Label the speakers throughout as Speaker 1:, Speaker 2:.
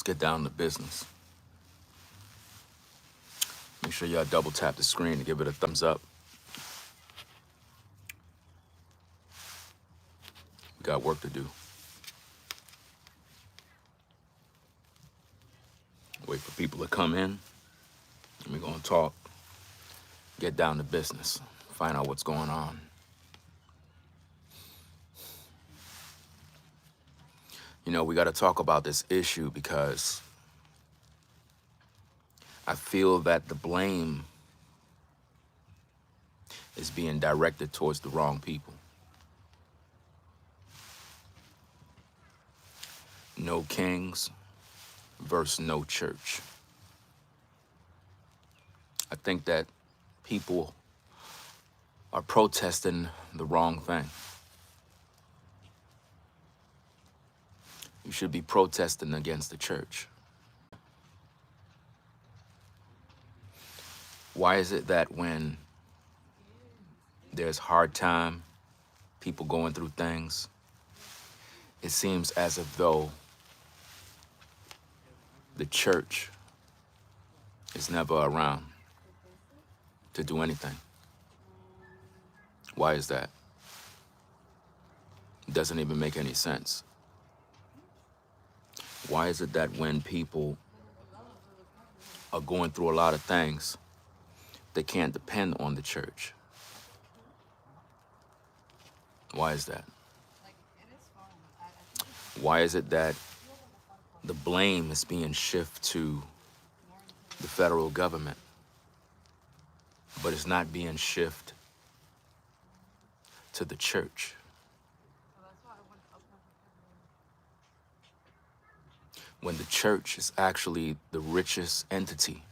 Speaker 1: Let's get down to business. Make sure y'all double tap the screen to give it a thumbs up. We got work to do. Wait for people to come in. And we're gonna talk, get down to business, find out what's going on. You know, we gotta talk about this issue because I feel that the blame is being directed towards the wrong people. No kings versus no church. I think that people are protesting the wrong thing. You should be protesting against the church. Why is it that when there's hard time, people going through things, it seems as if though the church is never around to do anything? Why is that? It doesn't even make any sense. Why is it that when people are going through a lot of things, they can't depend on the church? Why is that? Why is it that the blame is being shifted to the federal government, but it's not being shifted to the church? When the church is actually the richest entity,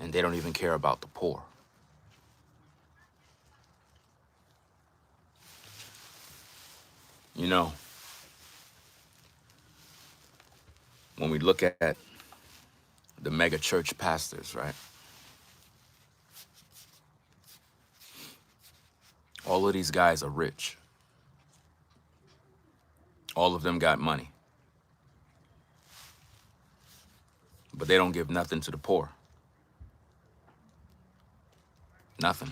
Speaker 1: and they don't even care about the poor. You know, when we look at the mega church pastors, right? All of these guys are rich. All of them got money. But they don't give nothing to the poor. Nothing.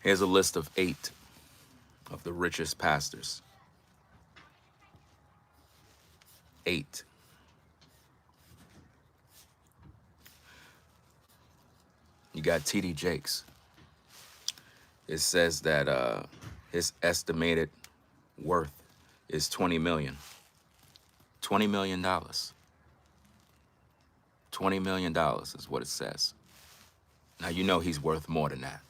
Speaker 1: Here's a list of 8 of the richest pastors. 8. You got T.D. Jakes. It says that his estimated worth is $20 million. $20 million. $20 million is what it says. Now, you know he's worth more than that.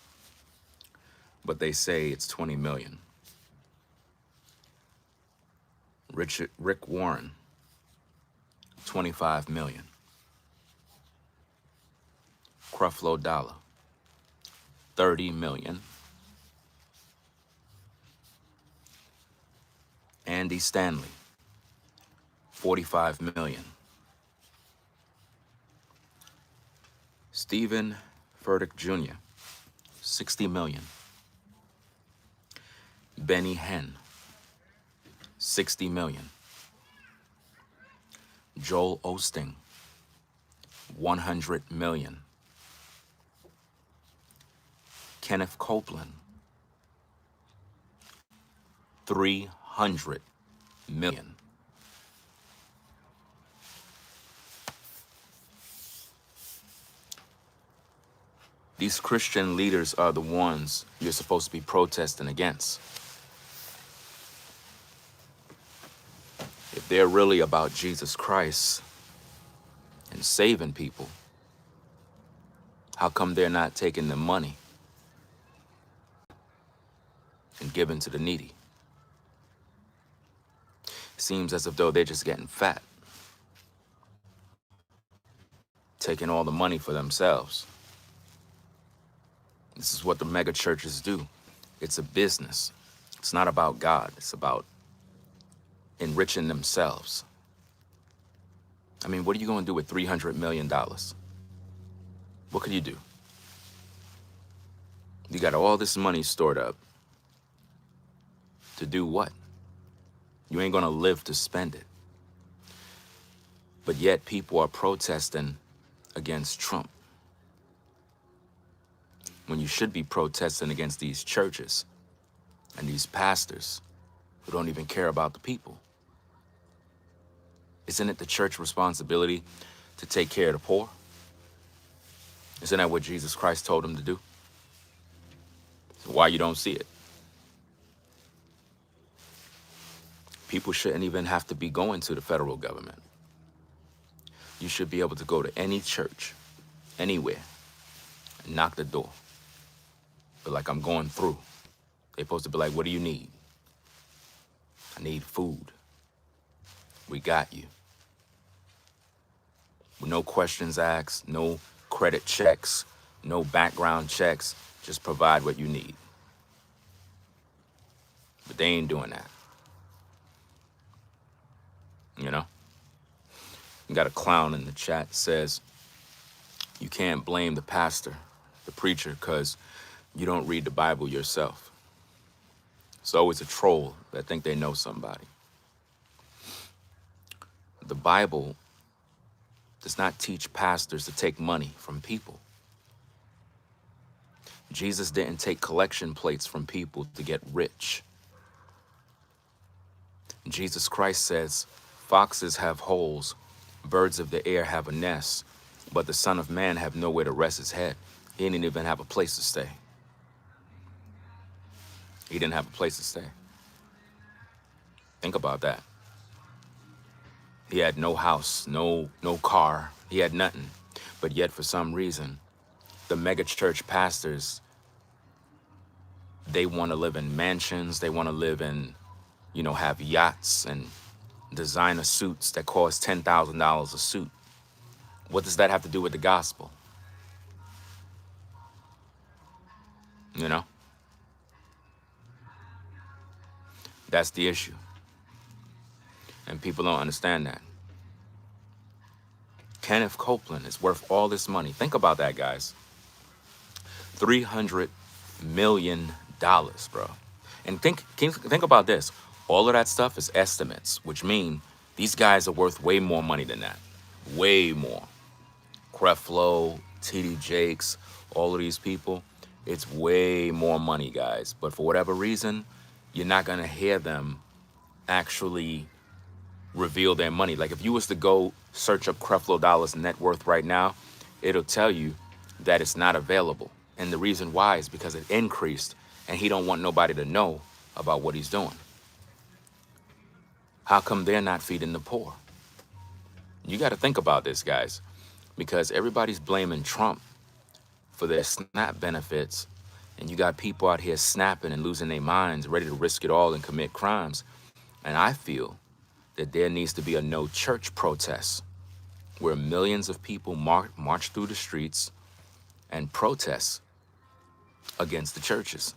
Speaker 1: But they say it's 20 million. Rick Warren, 25 million. Creflo Dollar, 30 million. Andy Stanley, 45 million. Stephen Furtick Jr., 60 million. Benny Hinn, 60 million. Joel Osteen, 100 million. Kenneth Copeland, 300 million. These Christian leaders are the ones you're supposed to be protesting against. If they're really about Jesus Christ and saving people, how come they're not taking the money and giving to the needy? It seems as if though they're just getting fat, taking all the money for themselves. This is what the mega churches do. It's a business. It's not about God. It's about enriching themselves. I mean, what are you going to do with $300 million? What could you do? You got all this money stored up to do what? You ain't gonna live to spend it. But yet people are protesting against Trump when you should be protesting against these churches and these pastors who don't even care about the people. Isn't it the church responsibility to take care of the poor? Isn't that what Jesus Christ told them to do? So why you don't see it? People shouldn't even have to be going to the federal government. You should be able to go to any church, anywhere, and knock the door. But like, I'm going through. They're supposed to be like, what do you need? I need food. We got you. No questions asked, no credit checks, no background checks. Just provide what you need. But they ain't doing that. You know? You got a clown in the chat says, you can't blame the pastor, the preacher, because you don't read the Bible yourself. It's always a troll that think they know somebody. The Bible does not teach pastors to take money from people. Jesus didn't take collection plates from people to get rich. Jesus Christ says, foxes have holes, birds of the air have a nest, but the Son of Man have nowhere to rest his head. He didn't even have a place to stay. He didn't have a place to stay. Think about that. He had no house, no car. He had nothing. But yet, for some reason, the mega church pastors, they want to live in mansions. They want to live in, have yachts and designer suits that cost $10,000 a suit. What does that have to do with the gospel? You know? That's the issue. And people don't understand that. Kenneth Copeland is worth all this money. Think about that, guys. $300 million, bro. And think about this. All of that stuff is estimates, which mean these guys are worth way more money than that. Way more. Creflo, T.D. Jakes, all of these people, it's way more money, guys. But for whatever reason, you're not going to hear them actually reveal their money. Like, if you was to go search up Creflo Dollar's net worth right now, it'll tell you that it's not available. And the reason why is because it increased, and he don't want nobody to know about what he's doing. How come they're not feeding the poor? You got to think about this, guys, because everybody's blaming Trump for their SNAP benefits, and you got people out here snapping and losing their minds, ready to risk it all and commit crimes. And I feel that there needs to be a no church protest where millions of people march through the streets and protest against the churches.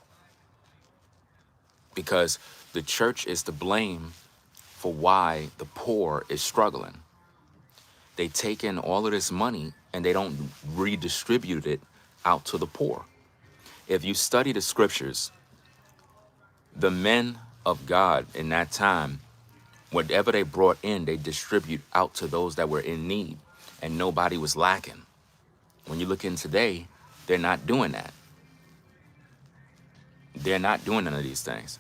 Speaker 1: Because the church is to blame for why the poor is struggling. They take in all of this money and they don't redistribute it out to the poor. If you study the scriptures, the men of God in that time, whatever they brought in, they distribute out to those that were in need, and nobody was lacking. When you look in today, they're not doing that. They're not doing none of these things.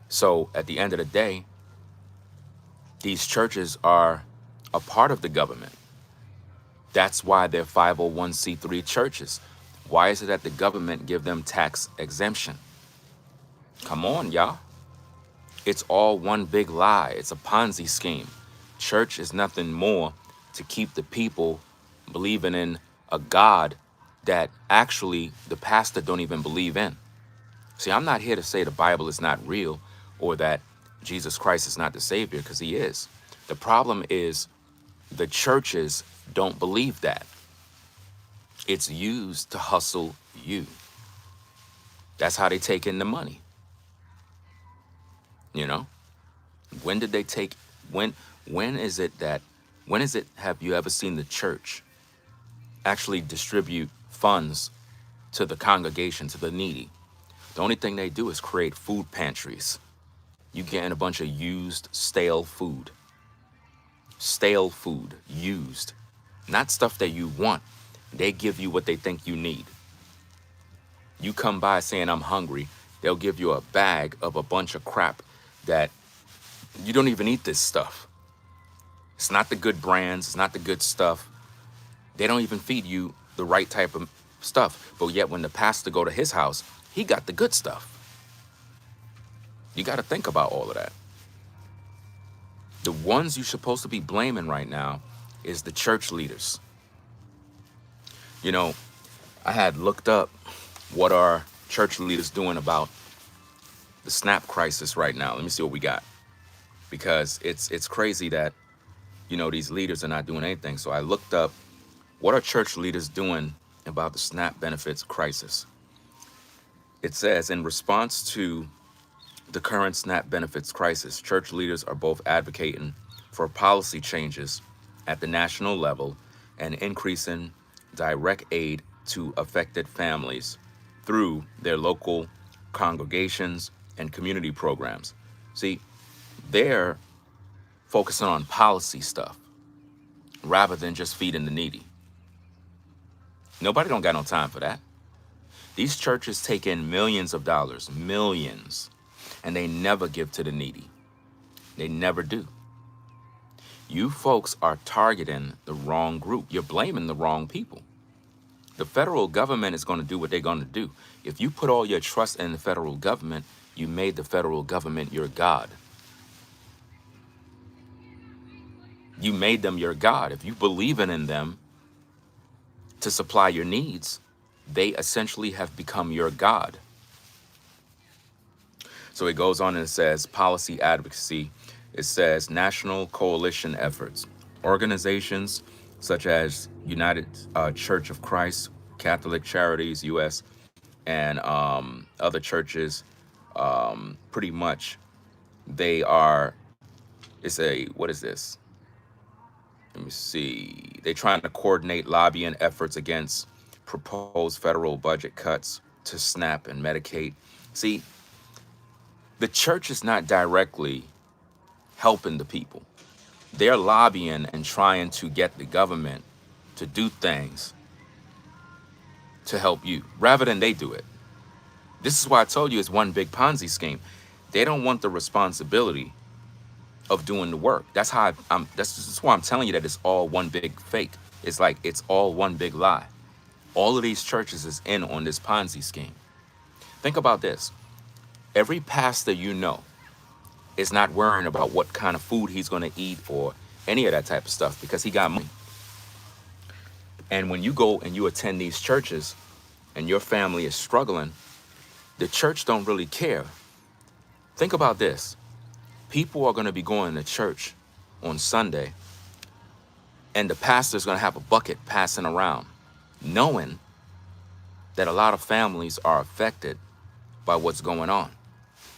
Speaker 1: So at the end of the day, these churches are a part of the government. That's why they're 501c3 churches. Why is it that the government give them tax exemption? Come on, y'all. It's all one big lie. It's a Ponzi scheme. Church is nothing more to keep the people believing in a God that actually the pastor don't even believe in. See, I'm not here to say the Bible is not real or that Jesus Christ is not the Savior, because he is. The problem is the churches don't believe that. It's used to hustle you. That's how they take in the money. You know? When did they take, when is it have you ever seen the church actually distribute funds to the congregation, to the needy? The only thing they do is create food pantries. You getting a bunch of used, stale food, used, not stuff that you want. They give you what they think you need. You come by saying, I'm hungry, they'll give you a bag of a bunch of crap that you don't even eat this stuff. It's not the good brands, it's not the good stuff. They don't even feed you the right type of stuff. But yet when the pastor go to his house, he got the good stuff. You got to think about all of that. The ones you're supposed to be blaming right now is the church leaders. You know, I had looked up what are church leaders doing about the SNAP crisis right now. Let me see what we got. Because it's crazy that, you know, these leaders are not doing anything. So I looked up what are church leaders doing about the SNAP benefits crisis. It says, in response to the current SNAP benefits crisis, church leaders are both advocating for policy changes at the national level and increasing direct aid to affected families through their local congregations and community programs. See, they're focusing on policy stuff rather than just feeding the needy. Nobody don't got no time for that. These churches take in millions of dollars, millions, and they never give to the needy. They never do. You folks are targeting the wrong group. You're blaming the wrong people. The federal government is going to do what they're going to do. If you put all your trust in the federal government, you made the federal government your God. You made them your God. If you believe in them to supply your needs, they essentially have become your God. So it goes on and it says policy advocacy. It says national coalition efforts. Organizations such as United Church of Christ, Catholic Charities US, and other churches, pretty much they are, what is this? Let me see. They're trying to coordinate lobbying efforts against proposed federal budget cuts to SNAP and Medicaid. See, the church is not directly helping the people. They're lobbying and trying to get the government to do things to help you rather than they do it. This is why I told you it's one big Ponzi scheme. They don't want the responsibility of doing the work. That's how that's why I'm telling you that it's all one big fake. It's like it's all one big lie. All of these churches is in on this Ponzi scheme. Think about this. Every pastor you know is not worrying about what kind of food he's going to eat or any of that type of stuff because he got money. And when you go and you attend these churches and your family is struggling, the church don't really care. Think about this. People are going to be going to church on Sunday and the pastor's going to have a bucket passing around, knowing that a lot of families are affected by what's going on.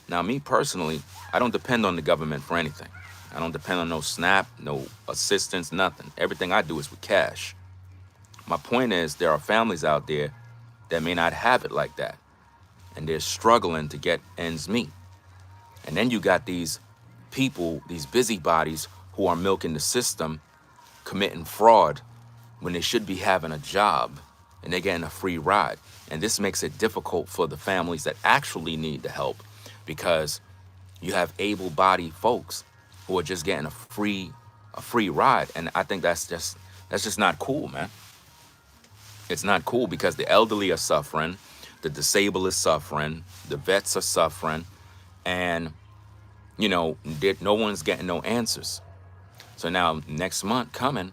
Speaker 1: Now, me personally, I don't depend on the government for anything. I don't depend on no SNAP, no assistance, nothing. Everything I do is with cash. My point is there are families out there that may not have it like that, and they're struggling to get ends meet. And then you got these people, these busybodies who are milking the system, committing fraud when they should be having a job and they're getting a free ride. And this makes it difficult for the families that actually need the help because you have able-bodied folks who are just getting a free ride. And I think that's just not cool, man. It's not cool because the elderly are suffering, the disabled is suffering, the vets are suffering, and you know, no one's getting no answers. So now next month coming,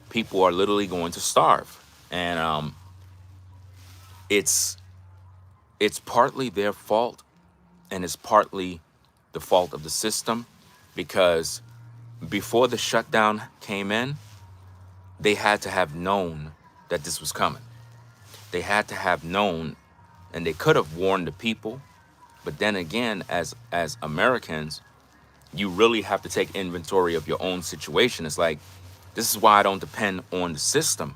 Speaker 1: people are literally going to starve. And it's partly their fault and it's partly the fault of the system because before the shutdown came in, they had to have known that this was coming. They had to have known, and they could have warned the people. But then again, as Americans, you really have to take inventory of your own situation. It's like, this is why I don't depend on the system.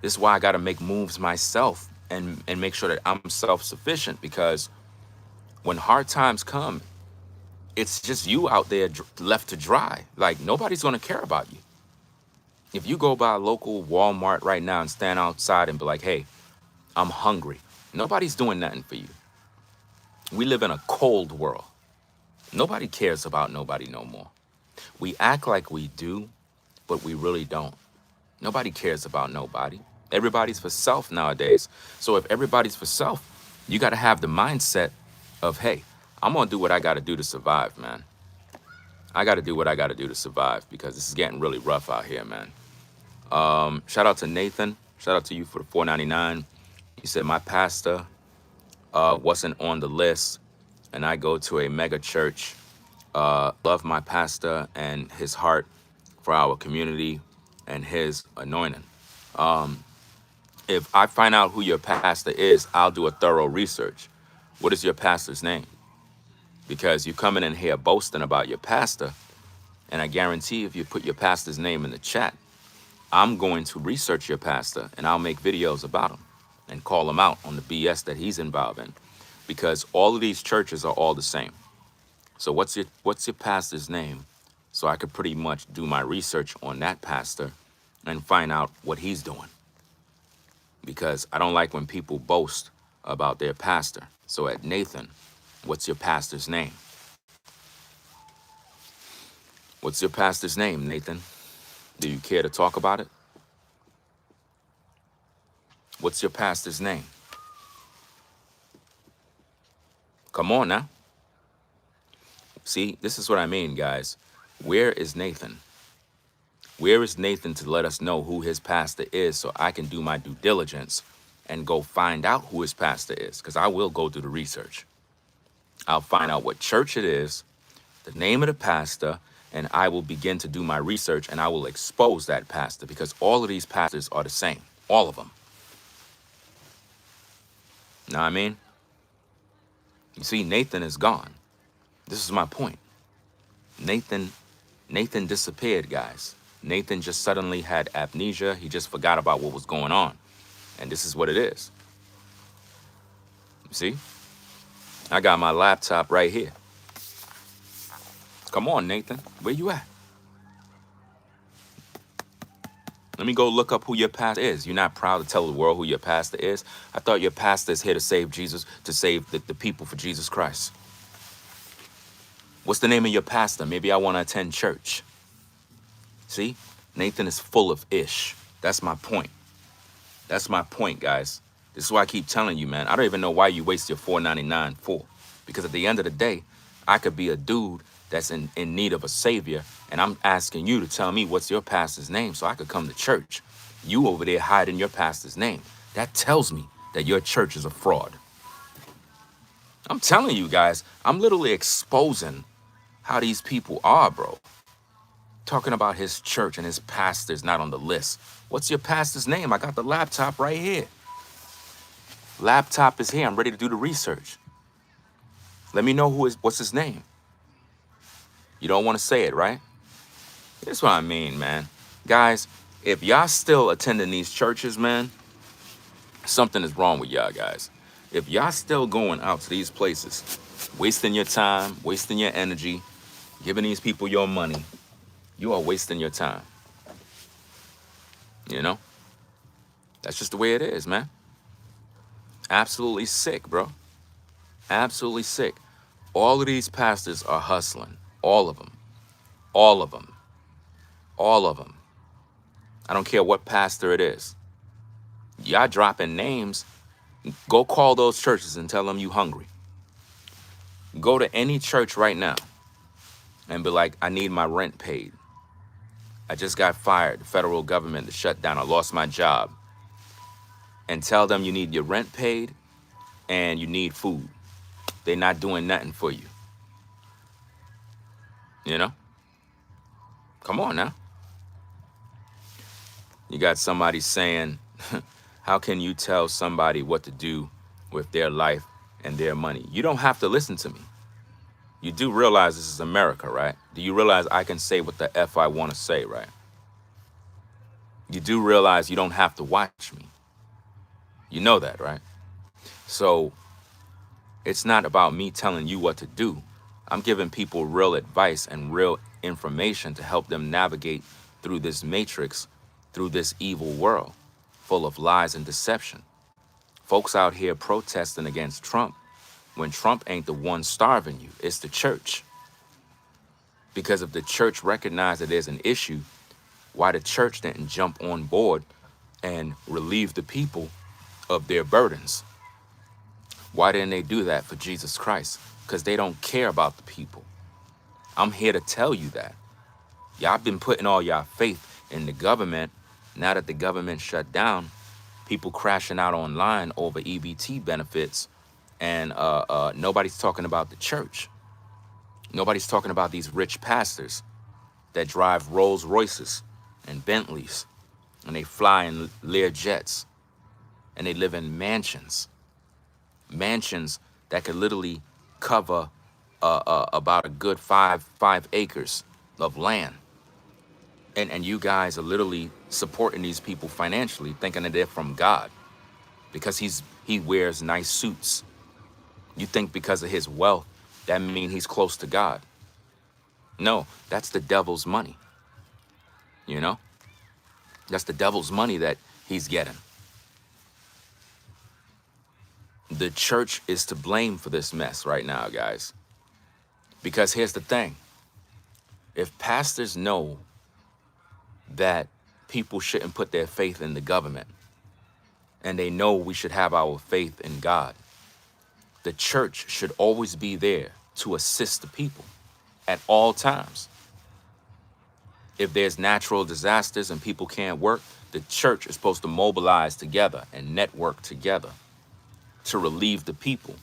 Speaker 1: This is why I got to make moves myself and make sure that I'm self-sufficient, because when hard times come, It's just you out there left to dry. Like, nobody's going to care about you. If you go by a local Walmart right now and stand outside and be like, hey, I'm hungry, nobody's doing nothing for you. We live in a cold world. Nobody cares about nobody no more. We act like we do, but we really don't. Nobody cares about nobody. Everybody's for self nowadays. So if everybody's for self, you got to have the mindset of, hey, I'm going to do what I got to do to survive, man. I got to do what I got to do to survive because this is getting really rough out here, man. Shout out to Nathan. Shout out to you for the $4.99. He said, my pastor wasn't on the list, and I go to a mega church. Love my pastor and his heart for our community and his anointing. If I find out who your pastor is, I'll do a thorough research. What is your pastor's name? Because you coming in here boasting about your pastor, and I guarantee if you put your pastor's name in the chat, I'm going to research your pastor and I'll make videos about him and call him out on the BS that he's involved in. Because all of these churches are all the same. So what's your pastor's name? So I could pretty much do my research on that pastor and find out what he's doing. Because I don't like when people boast about their pastor. So at Nathan, what's your pastor's name? What's your pastor's name, Nathan? Do you care to talk about it? What's your pastor's name? Come on now. See, this is what I mean, guys. Where is Nathan? Where is Nathan to let us know who his pastor is so I can do my due diligence and go find out who his pastor is? Because I will go do the research. I'll find out what church it is, the name of the pastor, and I will begin to do my research and I will expose that pastor because all of these pastors are the same. All of them. Know what I mean? You see, Nathan is gone. This is my point. Nathan disappeared, guys. Nathan just suddenly had amnesia. He just forgot about what was going on. And this is what it is. You see? I got my laptop right here. Come on, Nathan. Where you at? Let me go look up who your pastor is. You're not proud to tell the world who your pastor is? I thought your pastor is here to save Jesus, to save the people for Jesus Christ. What's the name of your pastor? Maybe I want to attend church. See? Nathan is full of ish. That's my point. That's my point, guys. This is why I keep telling you, man. I don't even know why you waste your $4.99 for. Because at the end of the day, I could be a dude that's in need of a savior, and I'm asking you to tell me what's your pastor's name so I could come to church. You over there hiding your pastor's name. That tells me that your church is a fraud. I'm telling you guys, I'm literally exposing how these people are, bro. Talking about his church and his pastor's not on the list. What's your pastor's name? I got the laptop right here. Laptop is here. I'm ready to do the research. Let me know what's his name. You don't want to say it, right? That's what I mean, man. Guys, if y'all still attending these churches, man, something is wrong with y'all guys. If y'all still going out to these places, wasting your time, wasting your energy, giving these people your money, you are wasting your time. You know? That's just the way it is, man. Absolutely sick, bro. Absolutely sick. All of these pastors are hustling. All of them. All of them. All of them. I don't care what pastor it is. Y'all dropping names. Go call those churches and tell them you hungry. Go to any church right now and be like, I need my rent paid. I just got fired. The federal government shut down. I lost my job. And tell them you need your rent paid and you need food. They're not doing nothing for you. You know? Come on now. You got somebody saying, how can you tell somebody what to do with their life and their money? You don't have to listen to me. You do realize this is America, right? Do you realize I can say what the F I want to say, right? You do realize you don't have to watch me. You know that, right? So it's not about me telling you what to do. I'm giving people real advice and real information to help them navigate through this matrix, through this evil world full of lies and deception. Folks out here protesting against Trump when Trump ain't the one starving you, it's the church. Because if the church recognized that there's an issue, why the church didn't jump on board and relieve the people of their burdens? Why didn't they do that for Jesus Christ? Because they don't care about the people. I'm here to tell you that. Y'all been putting all y'all faith in the government. Now that the government shut down, people crashing out online over EBT benefits, and nobody's talking about the church. Nobody's talking about these rich pastors that drive Rolls Royces and Bentleys, and they fly in Lear jets, and they live in mansions that could literally cover about a good five acres of land. And you guys are literally supporting these people financially, thinking that they're from God because he wears nice suits. You think because of his wealth, that means he's close to God. No, that's the devil's money. You know? That's the devil's money that he's getting. The church is to blame for this mess right now, guys. Because here's the thing. If pastors know that people shouldn't put their faith in the government, and they know we should have our faith in God, the church should always be there to assist the people at all times. If there's natural disasters and people can't work, the church is supposed to mobilize together and network together to relieve the people.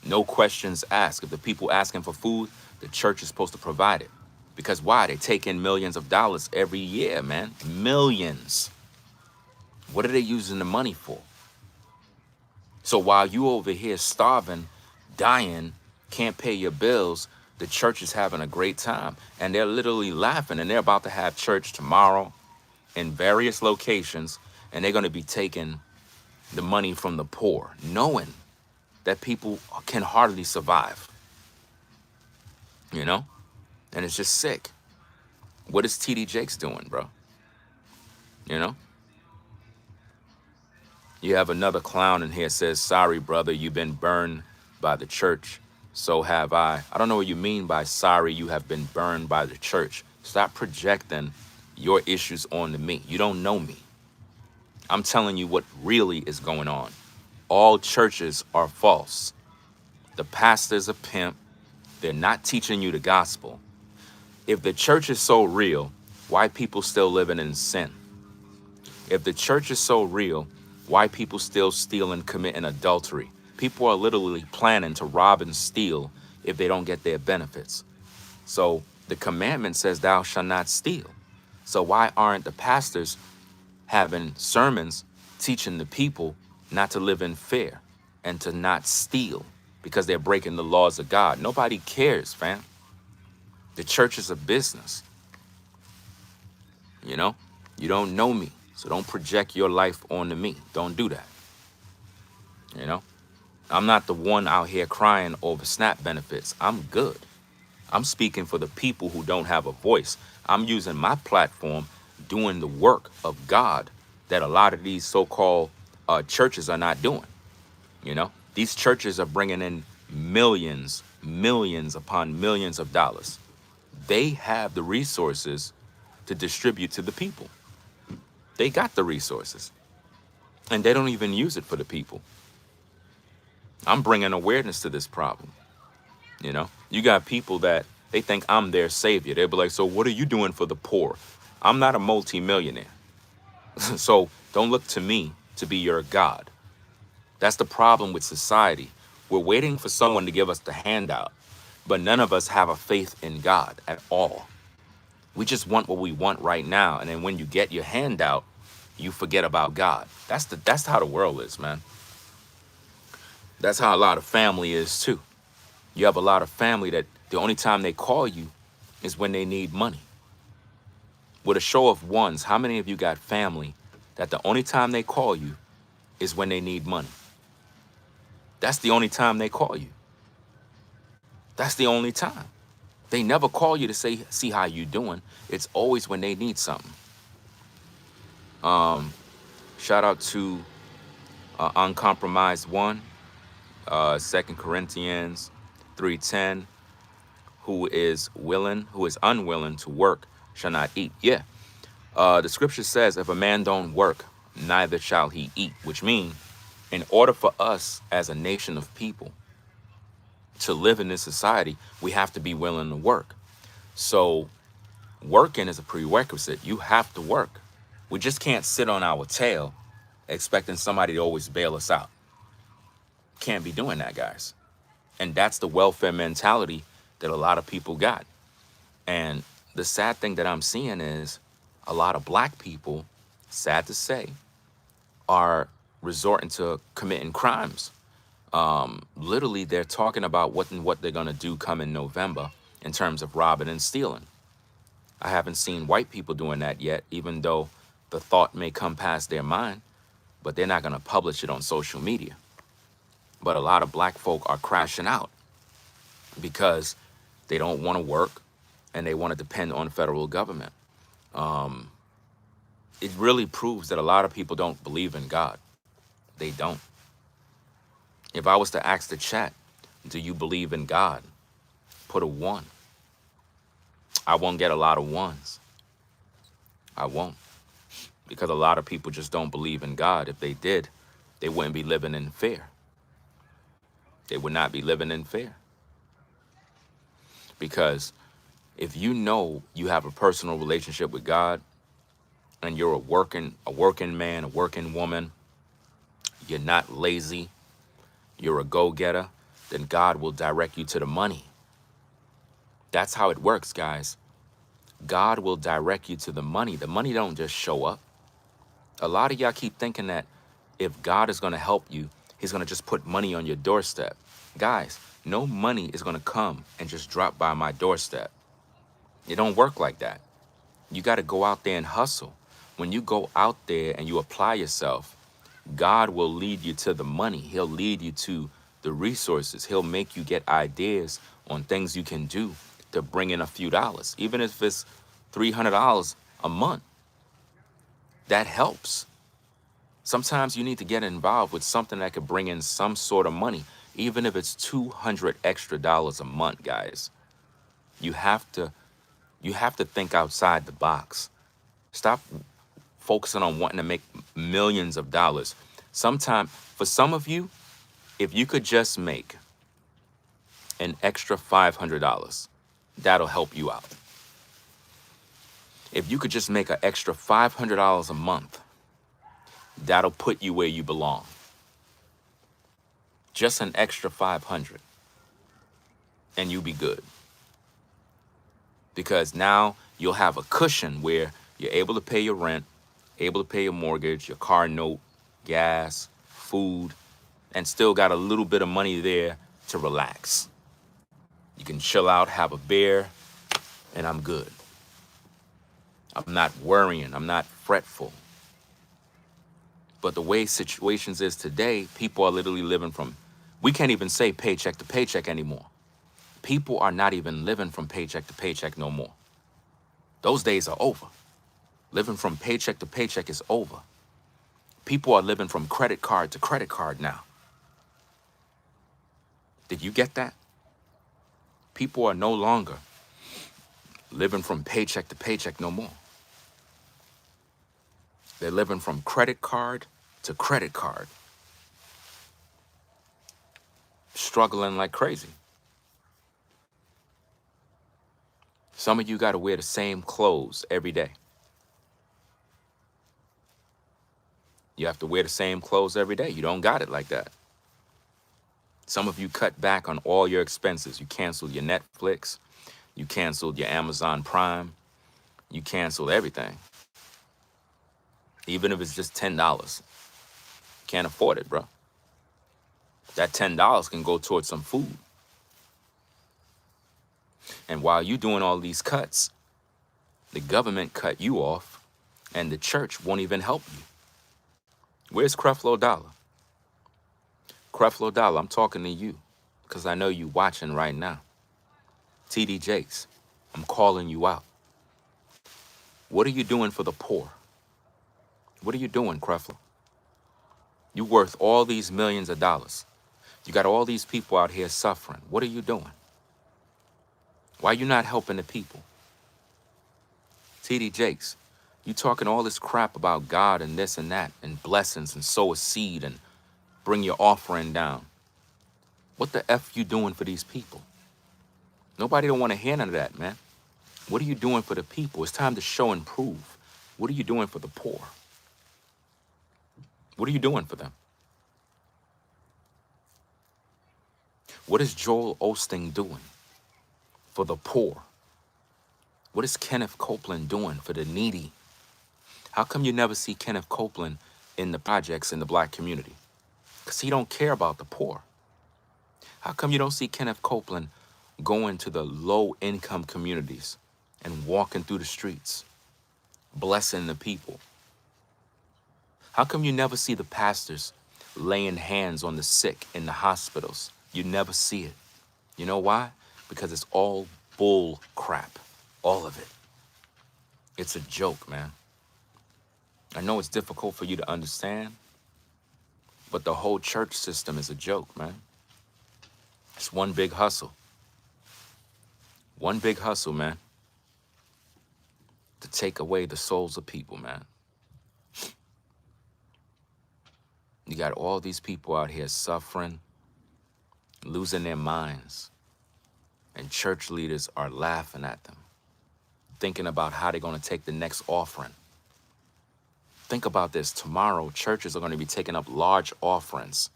Speaker 1: No questions asked. If the people asking for food, the church is supposed to provide it. Because why? They take in millions of dollars every year, man. Millions. What are they using the money for? So while you over here starving, dying, can't pay your bills, the church is having a great time. And they're literally laughing. And they're about to have church tomorrow in various locations. And they're going to be taking the money from the poor, knowing that people can hardly survive. You know? And it's just sick. What is TD Jakes doing, bro? You know? You have another clown in here says, sorry, brother, you've been burned by the church. So have I. I don't know what you mean by sorry you have been burned by the church. Stop projecting your issues onto me. You don't know me. I'm telling you what really is going on. All churches are false. The pastor's a pimp. They're not teaching you the gospel. If the church is so real, why people still living in sin? If the church is so real, why people still steal and committing adultery? People are literally planning to rob and steal if they don't get their benefits. So the commandment says thou shalt not steal. So why aren't the pastors having sermons teaching the people not to live in fear and to not steal because they're breaking the laws of God? Nobody cares, fam. The church is a business. You know, you don't know me, so don't project your life onto me. Don't do that. You know, I'm not the one out here crying over SNAP benefits. I'm good. I'm speaking for the people who don't have a voice. I'm using my platform doing the work of God that a lot of these so-called churches are not doing. You know, these churches are bringing in millions upon millions of dollars. They have the resources to distribute to the people. They got the resources, and they don't even use it for the people. I'm bringing awareness to this problem. You know, you got people that they think I'm their savior. They'll be like, so what are you doing for the poor? I'm not a multi-millionaire. So don't look to me to be your God. That's the problem with society. We're waiting for someone to give us the handout, but none of us have a faith in God at all. We just want what we want right now. And then when you get your handout, you forget about God. That's how the world is, man. That's how a lot of family is too. You have a lot of family that the only time they call you is when they need money. With a show of ones, how many of you got family that the only time they call you is when they need money? That's the only time they call you. That's the only time. They never call you to see how you doing. It's always when they need something. Shout out to Uncompromised One, 2 Corinthians 3:10. Who is unwilling to work shall not eat. Yeah. The scripture says, if a man don't work, neither shall he eat, which means in order for us as a nation of people to live in this society, we have to be willing to work. So working is a prerequisite. You have to work. We just can't sit on our tail expecting somebody to always bail us out. Can't be doing that, guys. And that's the welfare mentality that a lot of people got. And the sad thing that I'm seeing is a lot of black people, sad to say, are resorting to committing crimes. Literally, they're talking about what they're going to do come in November in terms of robbing and stealing. I haven't seen white people doing that yet, even though the thought may come past their mind, but they're not going to publish it on social media. But a lot of black folk are crashing out because they don't want to work and they want to depend on the federal government. It really proves that a lot of people don't believe in God. They don't. If I was to ask the chat, do you believe in God? Put a 1. I won't get a lot of 1s. I won't. Because a lot of people just don't believe in God. If they did, they wouldn't be living in fear. They would not be living in fear. Because if you know you have a personal relationship with God and you're a working man, a working woman, you're not lazy, you're a go-getter, then God will direct you to the money. That's how it works, guys. God will direct you to the money. The money don't just show up. A lot of y'all keep thinking that if God is going to help you, he's going to just put money on your doorstep. Guys, no money is going to come and just drop by my doorstep. It don't work like that. You got to go out there and hustle. When you go out there and you apply yourself, God will lead you to the money. He'll lead you to the resources. He'll make you get ideas on things you can do to bring in a few dollars. Even if it's $300 a month, that helps. Sometimes you need to get involved with something that could bring in some sort of money, even if it's $200 extra a month, guys. You have to think outside the box. Stop focusing on wanting to make millions of dollars. Sometimes, for some of you, if you could just make an extra $500, that'll help you out. If you could just make an extra $500 a month, that'll put you where you belong. Just an extra 500 and you'll be good. Because now you'll have a cushion where you're able to pay your rent, able to pay your mortgage, your car note, gas, food, and still got a little bit of money there to relax. You can chill out, have a beer, and I'm good. I'm not worrying. I'm not fretful. But the way situations is today, people are literally living from, we can't even say paycheck to paycheck anymore. People are not even living from paycheck to paycheck no more. Those days are over. Living from paycheck to paycheck is over. People are living from credit card to credit card now. Did you get that? People are no longer living from paycheck to paycheck no more. They're living from credit card to credit card. Struggling like crazy. Some of you got to wear the same clothes every day. You have to wear the same clothes every day. You don't got it like that. Some of you cut back on all your expenses. You canceled your Netflix. You canceled your Amazon Prime. You canceled everything. Even if it's just $10. Can't afford it, bro. That $10 can go towards some food. And while you're doing all these cuts, the government cut you off and the church won't even help you. Where's Creflo Dollar? Creflo Dollar, I'm talking to you because I know you watching right now. TD Jakes, I'm calling you out. What are you doing for the poor? What are you doing, Creflo? You worth all these millions of dollars. You got all these people out here suffering. What are you doing? Why are you not helping the people? TD Jakes, you talking all this crap about God and this and that and blessings and sow a seed and bring your offering down. What the F you doing for these people? Nobody don't want to hear none of that, man. What are you doing for the people? It's time to show and prove. What are you doing for the poor? What are you doing for them? What is Joel Osteen doing for the poor? What is Kenneth Copeland doing for the needy? How come you never see Kenneth Copeland in the projects in the black community? Because he don't care about the poor. How come you don't see Kenneth Copeland going to the low-income communities and walking through the streets, blessing the people? How come you never see the pastors laying hands on the sick in the hospitals? You never see it. You know why? Because it's all bull crap. All of it. It's a joke, man. I know it's difficult for you to understand, but the whole church system is a joke, man. It's one big hustle. One big hustle, man. To take away the souls of people, man. You got all these people out here suffering, losing their minds, and church leaders are laughing at them, thinking about how they're going to take the next offering. Think about this. Tomorrow, churches are going to be taking up large offerings.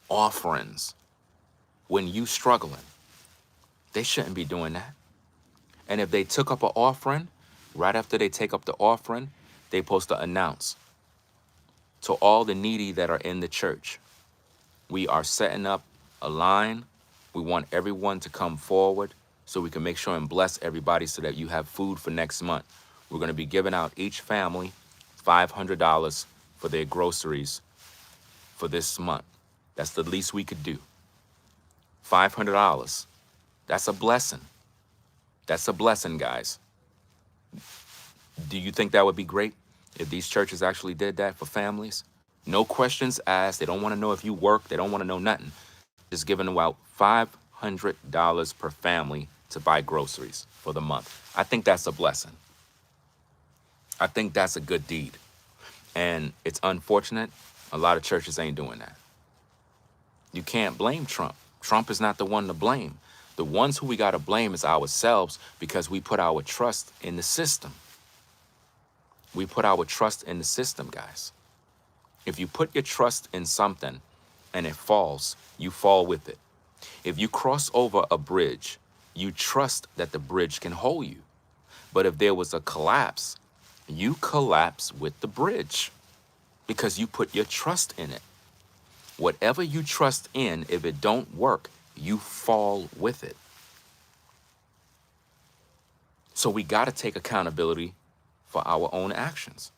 Speaker 1: Offerings. When you struggling, they shouldn't be doing that. And if they took up an offering, right after they take up the offering, they're supposed to announce to all the needy that are in the church, we are setting up a line. We want everyone to come forward so we can make sure and bless everybody so that you have food for next month. We're going to be giving out each family $500 for their groceries for this month. That's the least we could do. $500. That's a blessing. That's a blessing, guys. Do you think that would be great if these churches actually did that for families? No questions asked. They don't want to know if you work. They don't want to know nothing. Just giving out $500 per family to buy groceries for the month. I think that's a blessing. I think that's a good deed. And it's unfortunate. A lot of churches ain't doing that. You can't blame Trump. Trump is not the one to blame. The ones who we got to blame is ourselves because we put our trust in the system. We put our trust in the system, guys. If you put your trust in something and it falls, you fall with it. If you cross over a bridge, you trust that the bridge can hold you. But if there was a collapse, you collapse with the bridge because you put your trust in it. Whatever you trust in, if it don't work, you fall with it. So we got to take accountability for our own actions.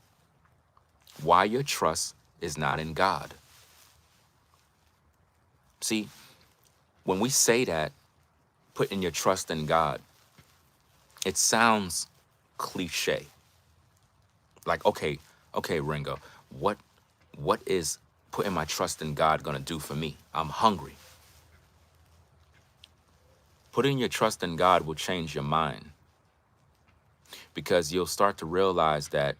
Speaker 1: Why your trust is not in God. See, when we say that, putting your trust in God, it sounds cliche. Like, okay, Ringo, what is putting my trust in God gonna do for me? I'm hungry. Putting your trust in God will change your mind because you'll start to realize that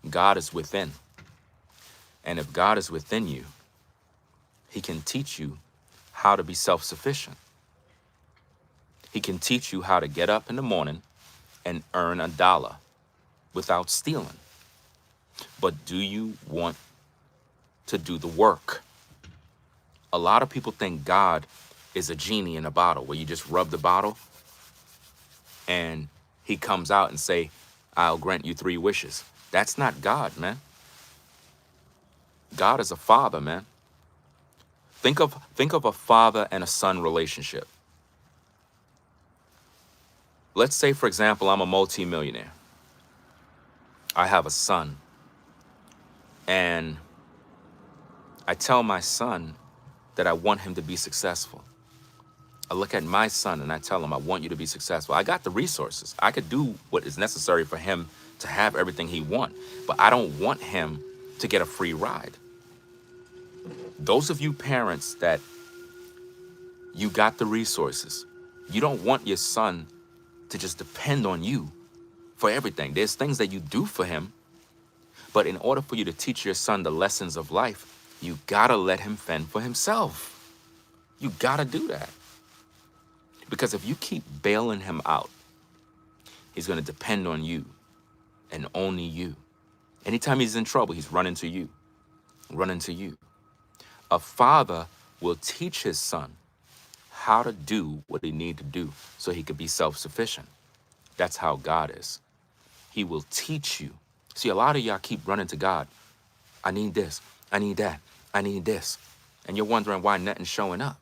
Speaker 1: God is within. And if God is within you, he can teach you how to be self-sufficient. He can teach you how to get up in the morning and earn $1 without stealing. But do you want to do the work? A lot of people think God is a genie in a bottle where you just rub the bottle and he comes out and say, I'll grant you 3 wishes. That's not God, man. God is a father, man. Think of a father and a son relationship. Let's say, for example, I'm a multimillionaire. I have a son. And I tell my son that I want him to be successful. I look at my son and I tell him, I want you to be successful. I got the resources. I could do what is necessary for him to have everything he wants, but I don't want him to get a free ride. Those of you parents that you got the resources, you don't want your son to just depend on you for everything. There's things that you do for him, but in order for you to teach your son the lessons of life, you gotta let him fend for himself. You gotta do that. Because if you keep bailing him out, he's gonna depend on you and only you. Anytime he's in trouble, he's running to you, running to you. A father will teach his son how to do what he needs to do so he could be self-sufficient. That's how God is. He will teach you. See, a lot of y'all keep running to God. I need this, I need that, I need this. And you're wondering why nothing's showing up.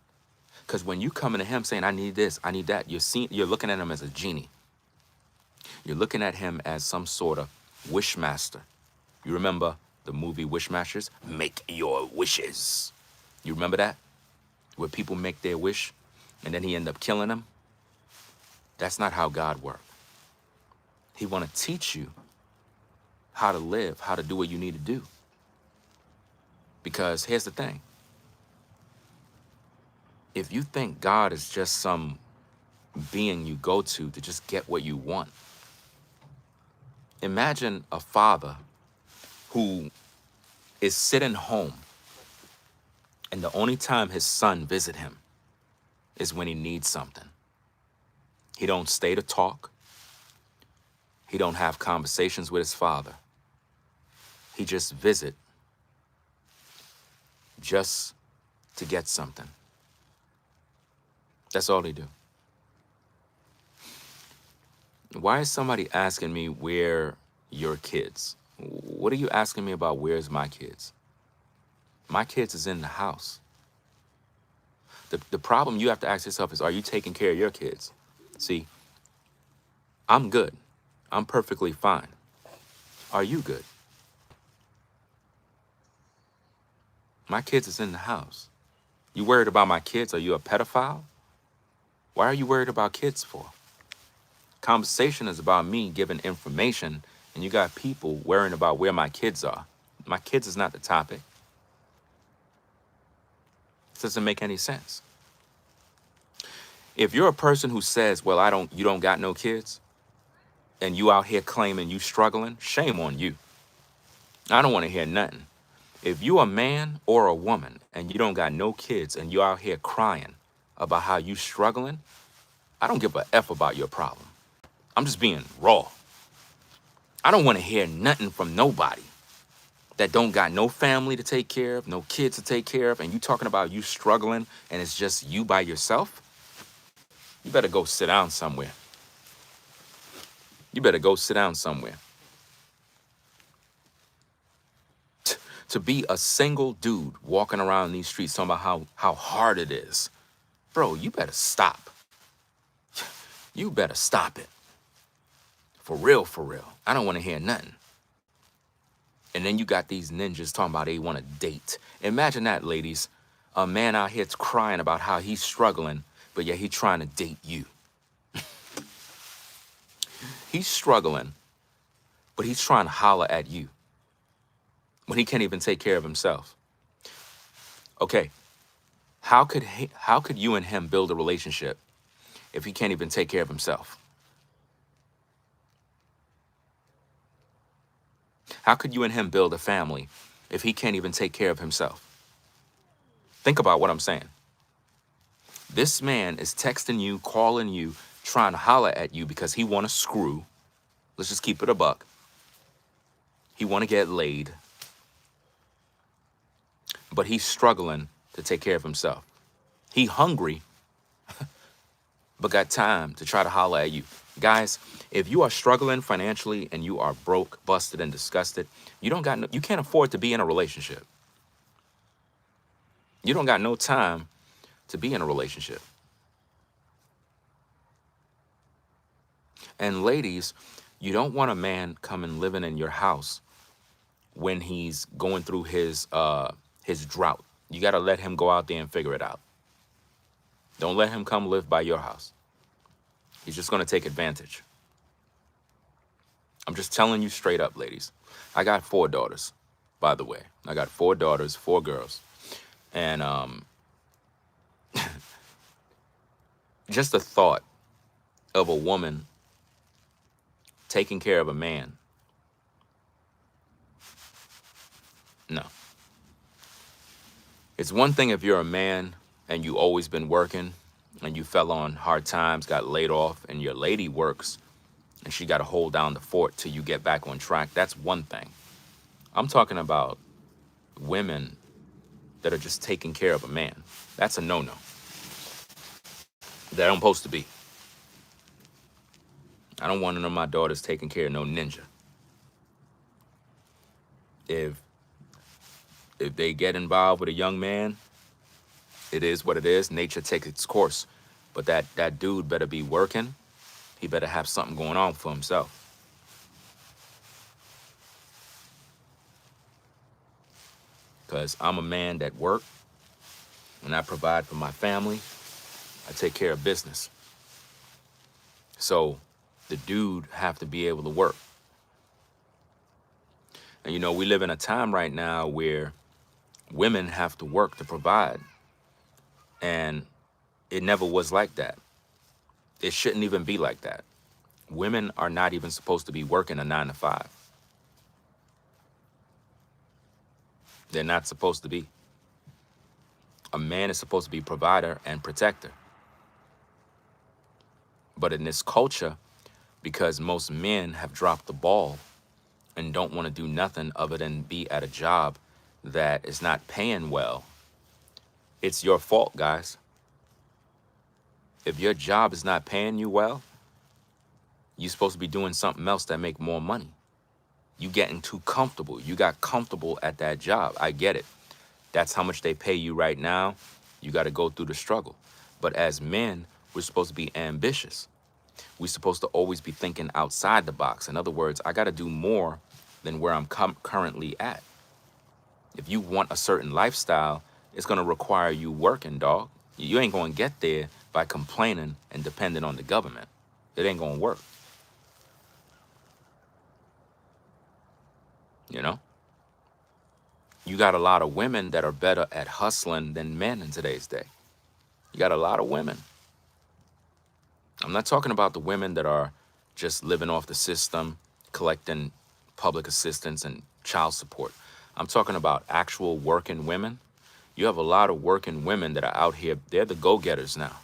Speaker 1: Because when you come into him saying, I need this, I need that, you're looking at him as a genie. You're looking at him as some sort of wish master. You remember the movie Wishmasters? Make your wishes. You remember that? Where people make their wish and then he end up killing them? That's not how God works. He want to teach you how to live, how to do what you need to do. Because here's the thing. If you think God is just some being you go to just get what you want, imagine a father who is sitting home and the only time his son visit him is when he needs something. He don't stay to talk. He don't have conversations with his father. He just visit just to get something. That's all they do. Why is somebody asking me where your kids? What are you asking me about where's my kids? My kids is in the house. The problem you have to ask yourself is, are you taking care of your kids? See, I'm good. I'm perfectly fine. Are you good? My kids is in the house. You worried about my kids? Are you a pedophile? Why are you worried about kids for? Conversation is about me giving information, and you got people worrying about where my kids are. My kids is not the topic. It doesn't make any sense. If you're a person who says, well, you don't got no kids, and you out here claiming you struggling, shame on you. I don't want to hear nothing. If you a man or a woman and you don't got no kids and you out here crying about how you struggling, I don't give a F about your problem. I'm just being raw. I don't want to hear nothing from nobody that don't got no family to take care of, no kids to take care of, and you talking about you struggling and it's just you by yourself. You better go sit down somewhere. You better go sit down somewhere. To be a single dude walking around these streets talking about how hard it is. Bro, you better stop. You better stop it. For real, for real. I don't want to hear nothing. And then you got these ninjas talking about they want to date. Imagine that, ladies. A man out here crying about how he's struggling, but yet he's trying to date you. He's struggling, but he's trying to holler at you when he can't even take care of himself. Okay, how could you and him build a relationship if he can't even take care of himself? How could you and him build a family if he can't even take care of himself? Think about what I'm saying. This man is texting you, calling you, trying to holler at you because he want to screw. Let's just keep it a buck. He want to get laid. But he's struggling to take care of himself. He hungry, but got time to try to holler at you. Guys, if you are struggling financially and you are broke, busted, and disgusted, you can't afford to be in a relationship. You don't got no time to be in a relationship. And ladies, you don't want a man coming living in your house when he's going through his drought. You got to let him go out there and figure it out. Don't let him come live by your house. He's just going to take advantage. I'm just telling you straight up, ladies. I got 4 daughters, by the way. I got 4 daughters, 4 girls. And just the thought of a woman taking care of a man, no. It's one thing if you're a man and you always been working and you fell on hard times, got laid off, and your lady works and she got to hold down the fort till you get back on track. That's one thing. I'm talking about women that are just taking care of a man. That's a no-no. That I'm supposed to be. I don't want none of my daughters taking care of no ninja. If they get involved with a young man, it is what it is. Nature takes its course. But that dude better be working. He better have something going on for himself. Because I'm a man that work, and I provide for my family. I take care of business. So the dude have to be able to work. And you know, we live in a time right now where women have to work to provide. And it never was like that. It shouldn't even be like that. Women are not even supposed to be working a 9 to 5. They're not supposed to be. A man is supposed to be provider and protector. But in this culture, because most men have dropped the ball and don't want to do nothing other than be at a job that is not paying well, it's your fault, guys. If your job is not paying you well, you're supposed to be doing something else that make more money. You getting too comfortable. You got comfortable at that job. I get it. That's how much they pay you right now. You got to go through the struggle. But as men, we're supposed to be ambitious. We're supposed to always be thinking outside the box. In other words, I got to do more than where I'm currently at. If you want a certain lifestyle, it's going to require you working, dog. You ain't going to get there by complaining and depending on the government. It ain't going to work. You know? You got a lot of women that are better at hustling than men in today's day. You got a lot of women. I'm not talking about the women that are just living off the system, collecting public assistance and child support. I'm talking about actual working women. You have a lot of working women that are out here. They're the go-getters now.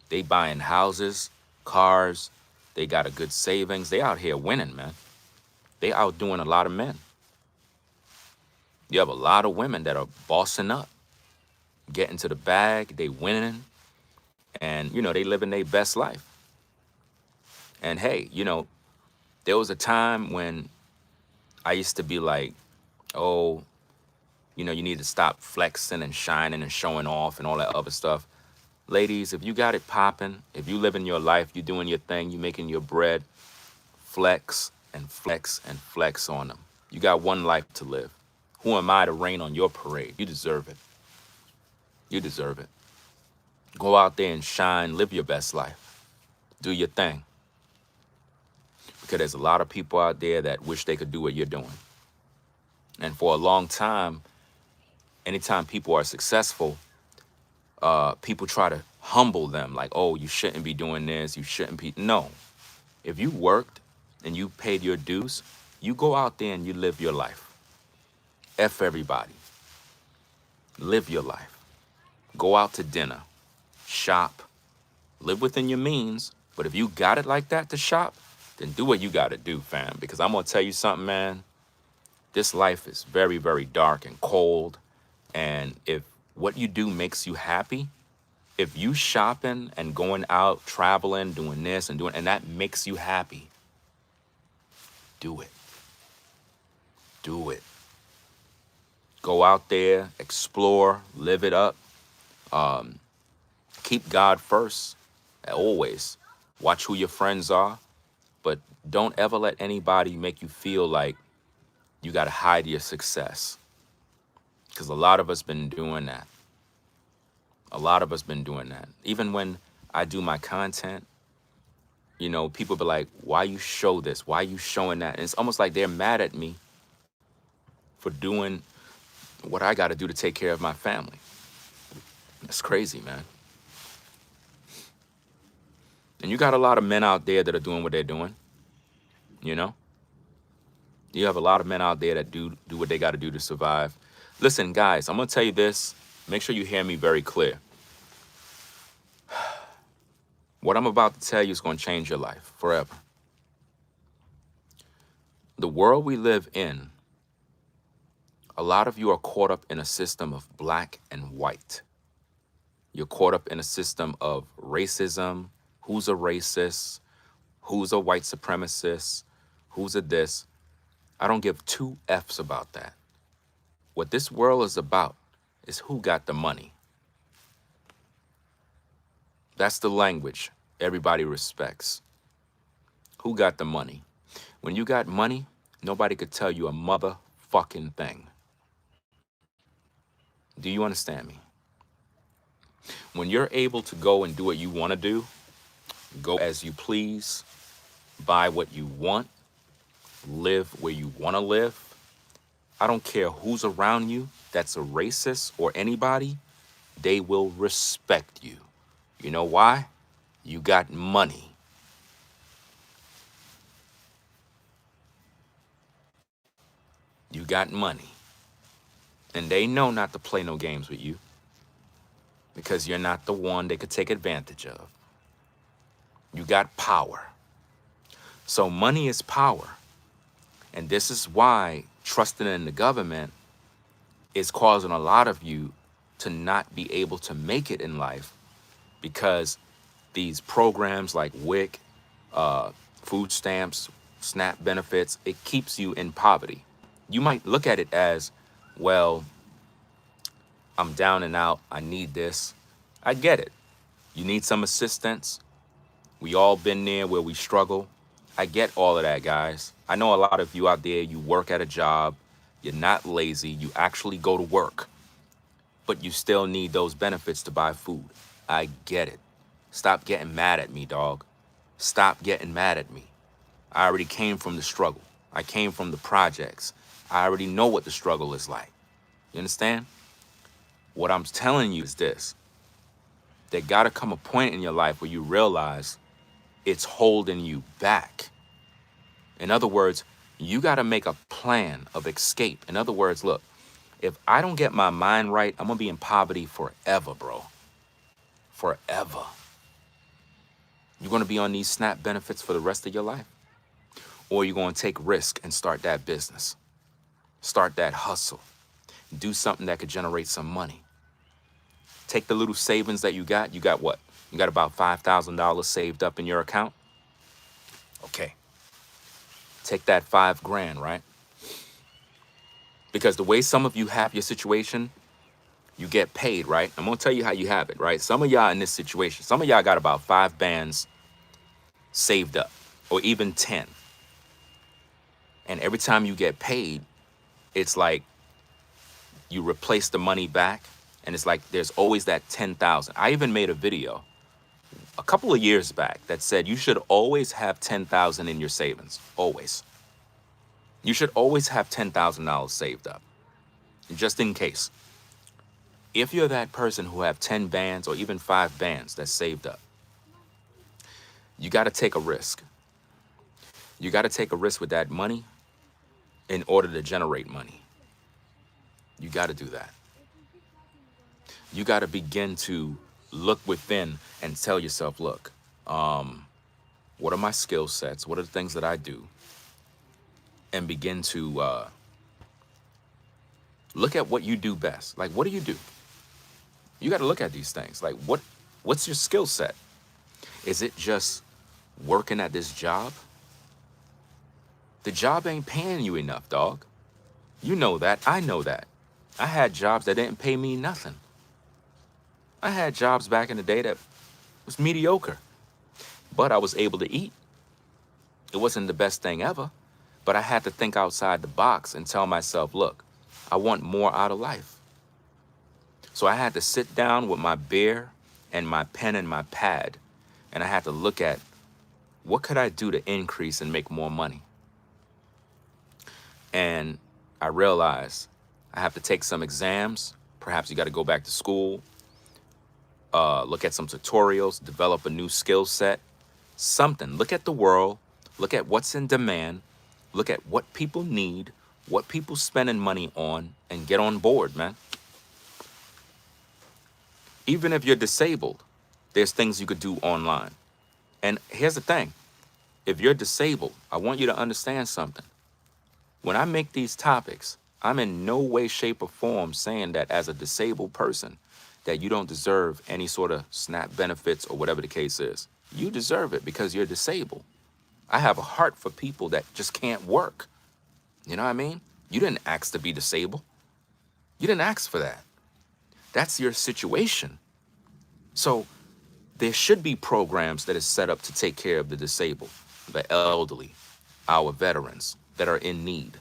Speaker 1: They buying houses, cars. They got a good savings. They out here winning, man. They outdoing a lot of men. You have a lot of women that are bossing up, getting to the bag. They winning. And, you know, they living their best life. And hey, you know, there was a time when I used to be like, oh, you know, you need to stop flexing and shining and showing off and all that other stuff. Ladies, if you got it popping, if you living your life, you doing your thing, you making your bread, flex and flex and flex on them. You got one life to live. Who am I to rain on your parade? You deserve it. You deserve it. Go out there and shine, live your best life. Do your thing. Because there's a lot of people out there that wish they could do what you're doing. And for a long time, anytime people are successful, people try to humble them. Like, oh, you shouldn't be doing this. You shouldn't be. No. If you worked and you paid your dues, you go out there and you live your life. F everybody. Live your life. Go out to dinner. Shop. Live within your means. But if you got it like that to shop, then do what you got to do, fam. Because I'm going to tell you something, man. This life is very, very dark and cold. And if what you do makes you happy, if you shopping and going out, traveling, doing this and doing, and that makes you happy, do it. Do it. Go out there, explore, live it up. Keep God first, always. Watch who your friends are, but don't ever let anybody make you feel like you got to hide your success. Because a lot of us been doing that. A lot of us been doing that. Even when I do my content, you know, people be like, why you show this? Why you showing that? And it's almost like they're mad at me for doing what I got to do to take care of my family. That's crazy, man. And you got a lot of men out there that are doing what they're doing, you know? You have a lot of men out there that do what they got to do to survive. Listen, guys, I'm going to tell you this. Make sure you hear me very clear. What I'm about to tell you is going to change your life forever. The world we live in, a lot of you are caught up in a system of black and white. You're caught up in a system of racism. Who's a racist? Who's a white supremacist? Who's a this? I don't give two F's about that. What this world is about is who got the money. That's the language everybody respects. Who got the money? When you got money, nobody could tell you a motherfucking thing. Do you understand me? When you're able to go and do what you want to do, go as you please, buy what you want, live where you want to live, I don't care who's around you that's a racist or anybody, they will respect you. You know why? You got money. You got money. And they know not to play no games with you because you're not the one they could take advantage of. You got power. So money is power. And this is why trusting in the government is causing a lot of you to not be able to make it in life, because these programs like WIC, food stamps, SNAP benefits, it keeps you in poverty. You might look at it as, well, I'm down and out, I need this. I get it. You need some assistance. We all been there where we struggle. I get all of that, guys. I know a lot of you out there, you work at a job, you're not lazy, you actually go to work, but you still need those benefits to buy food. I get it. Stop getting mad at me, dog. Stop getting mad at me. I already came from the struggle. I came from the projects. I already know what the struggle is like. You understand? What I'm telling you is this. There gotta come a point in your life where you realize it's holding you back. In other words, you gotta make a plan of escape. In other words, look, if I don't get my mind right, I'm gonna be in poverty forever, bro. Forever. You're gonna be on these SNAP benefits for the rest of your life? Or you're gonna take risk and start that business. Start that hustle. Do something that could generate some money. Take the little savings that you got. You got what? You got about $5,000 saved up in your account? Okay. Take that $5,000, right? Because the way some of you have your situation, you get paid, right? I'm gonna tell you how you have it, right? Some of y'all in this situation, some of y'all got about 5 bands saved up, or even 10. And every time you get paid, it's like you replace the money back, and it's like there's always that 10,000. I even made a video a couple of years back that said you should always have 10,000 in your savings, always. You should always have $10,000 saved up, just in case. If you're that person who have 10 bands or even 5 bands that's saved up, you got to take a risk. You got to take a risk with that money in order to generate money. You got to do that. You got to begin to look within and tell yourself, look, what are my skill sets? What are the things that I do? And begin to look at what you do best. Like, what do you do? You got to look at these things. Like, what's your skill set? Is it just working at this job? The job ain't paying you enough, dog. You know that. I know that. I had jobs that didn't pay me nothing. I had jobs back in the day that was mediocre, but I was able to eat. It wasn't the best thing ever, but I had to think outside the box and tell myself, look, I want more out of life. So I had to sit down with my beer and my pen and my pad, and I had to look at what could I do to increase and make more money. And I realized I have to take some exams. Perhaps you got to go back to school, look at some tutorials, develop a new skill set, something. Look at the world, look at what's in demand, look at what people need, what people spending money on, and get on board, man. Even if you're disabled, there's things you could do online. And here's the thing. If you're disabled, I want you to understand something. When I make these topics, I'm in no way, shape, or form saying that as a disabled person, that you don't deserve any sort of SNAP benefits or whatever the case is. You deserve it because you're disabled. I have a heart for people that just can't work. You know what I mean? You didn't ask to be disabled. You didn't ask for that. That's your situation. So there should be programs that is set up to take care of the disabled, the elderly, our veterans that are in need.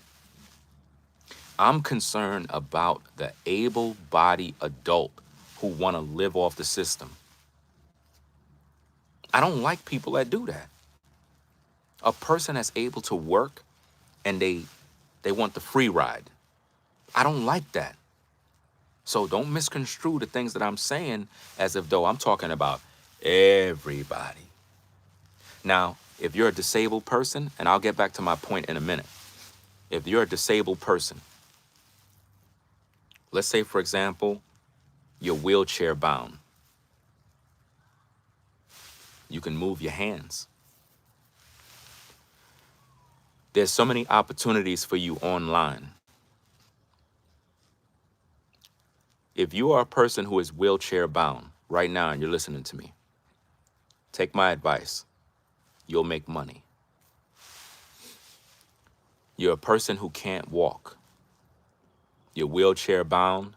Speaker 1: I'm concerned about the able-bodied adult who want to live off the system. I don't like people that do that. A person that's able to work and they want the free ride. I don't like that. So don't misconstrue the things that I'm saying as if though I'm talking about everybody. Now, if you're a disabled person, and I'll get back to my point in a minute. If you're a disabled person, let's say, for example, you're wheelchair bound. You can move your hands. There's so many opportunities for you online. If you are a person who is wheelchair bound right now and you're listening to me, take my advice. You'll make money. You're a person who can't walk. You're wheelchair bound,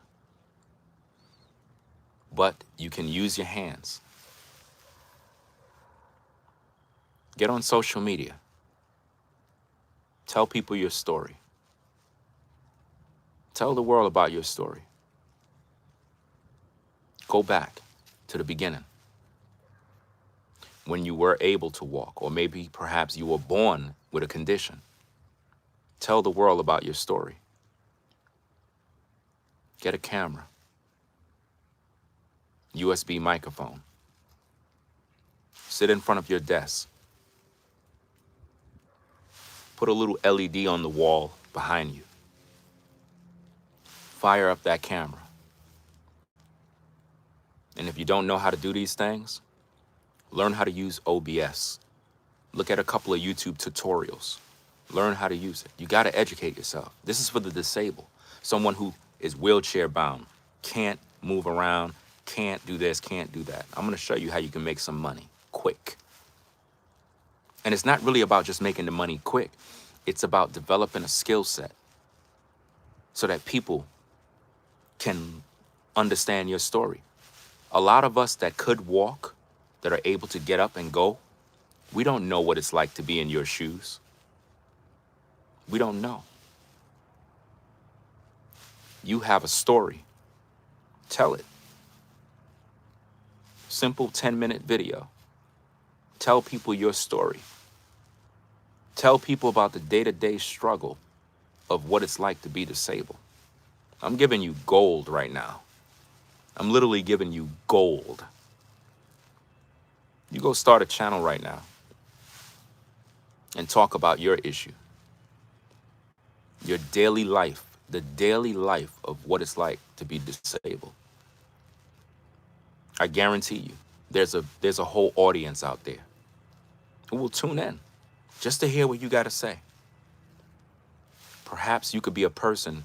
Speaker 1: but you can use your hands. Get on social media. Tell people your story. Tell the world about your story. Go back to the beginning, when you were able to walk, or maybe perhaps you were born with a condition. Tell the world about your story. Get a camera, USB microphone. Sit in front of your desk. Put a little LED on the wall behind you. Fire up that camera. And if you don't know how to do these things, learn how to use OBS. Look at a couple of YouTube tutorials. Learn how to use it. You got to educate yourself. This is for the disabled. Someone who is wheelchair bound, can't move around, can't do this, can't do that. I'm going to show you how you can make some money quick. And it's not really about just making the money quick. It's about developing a skill set so that people can understand your story. A lot of us that could walk, that are able to get up and go, we don't know what it's like to be in your shoes. We don't know. You have a story. Tell it. Simple 10-minute video. Tell people your story. Tell people about the day-to-day struggle of what it's like to be disabled. I'm giving you gold right now. I'm literally giving you gold. You go start a channel right now and talk about your issue. Your daily life, the daily life of what it's like to be disabled. I guarantee you, there's a whole audience out there who will tune in just to hear what you got to say. Perhaps you could be a person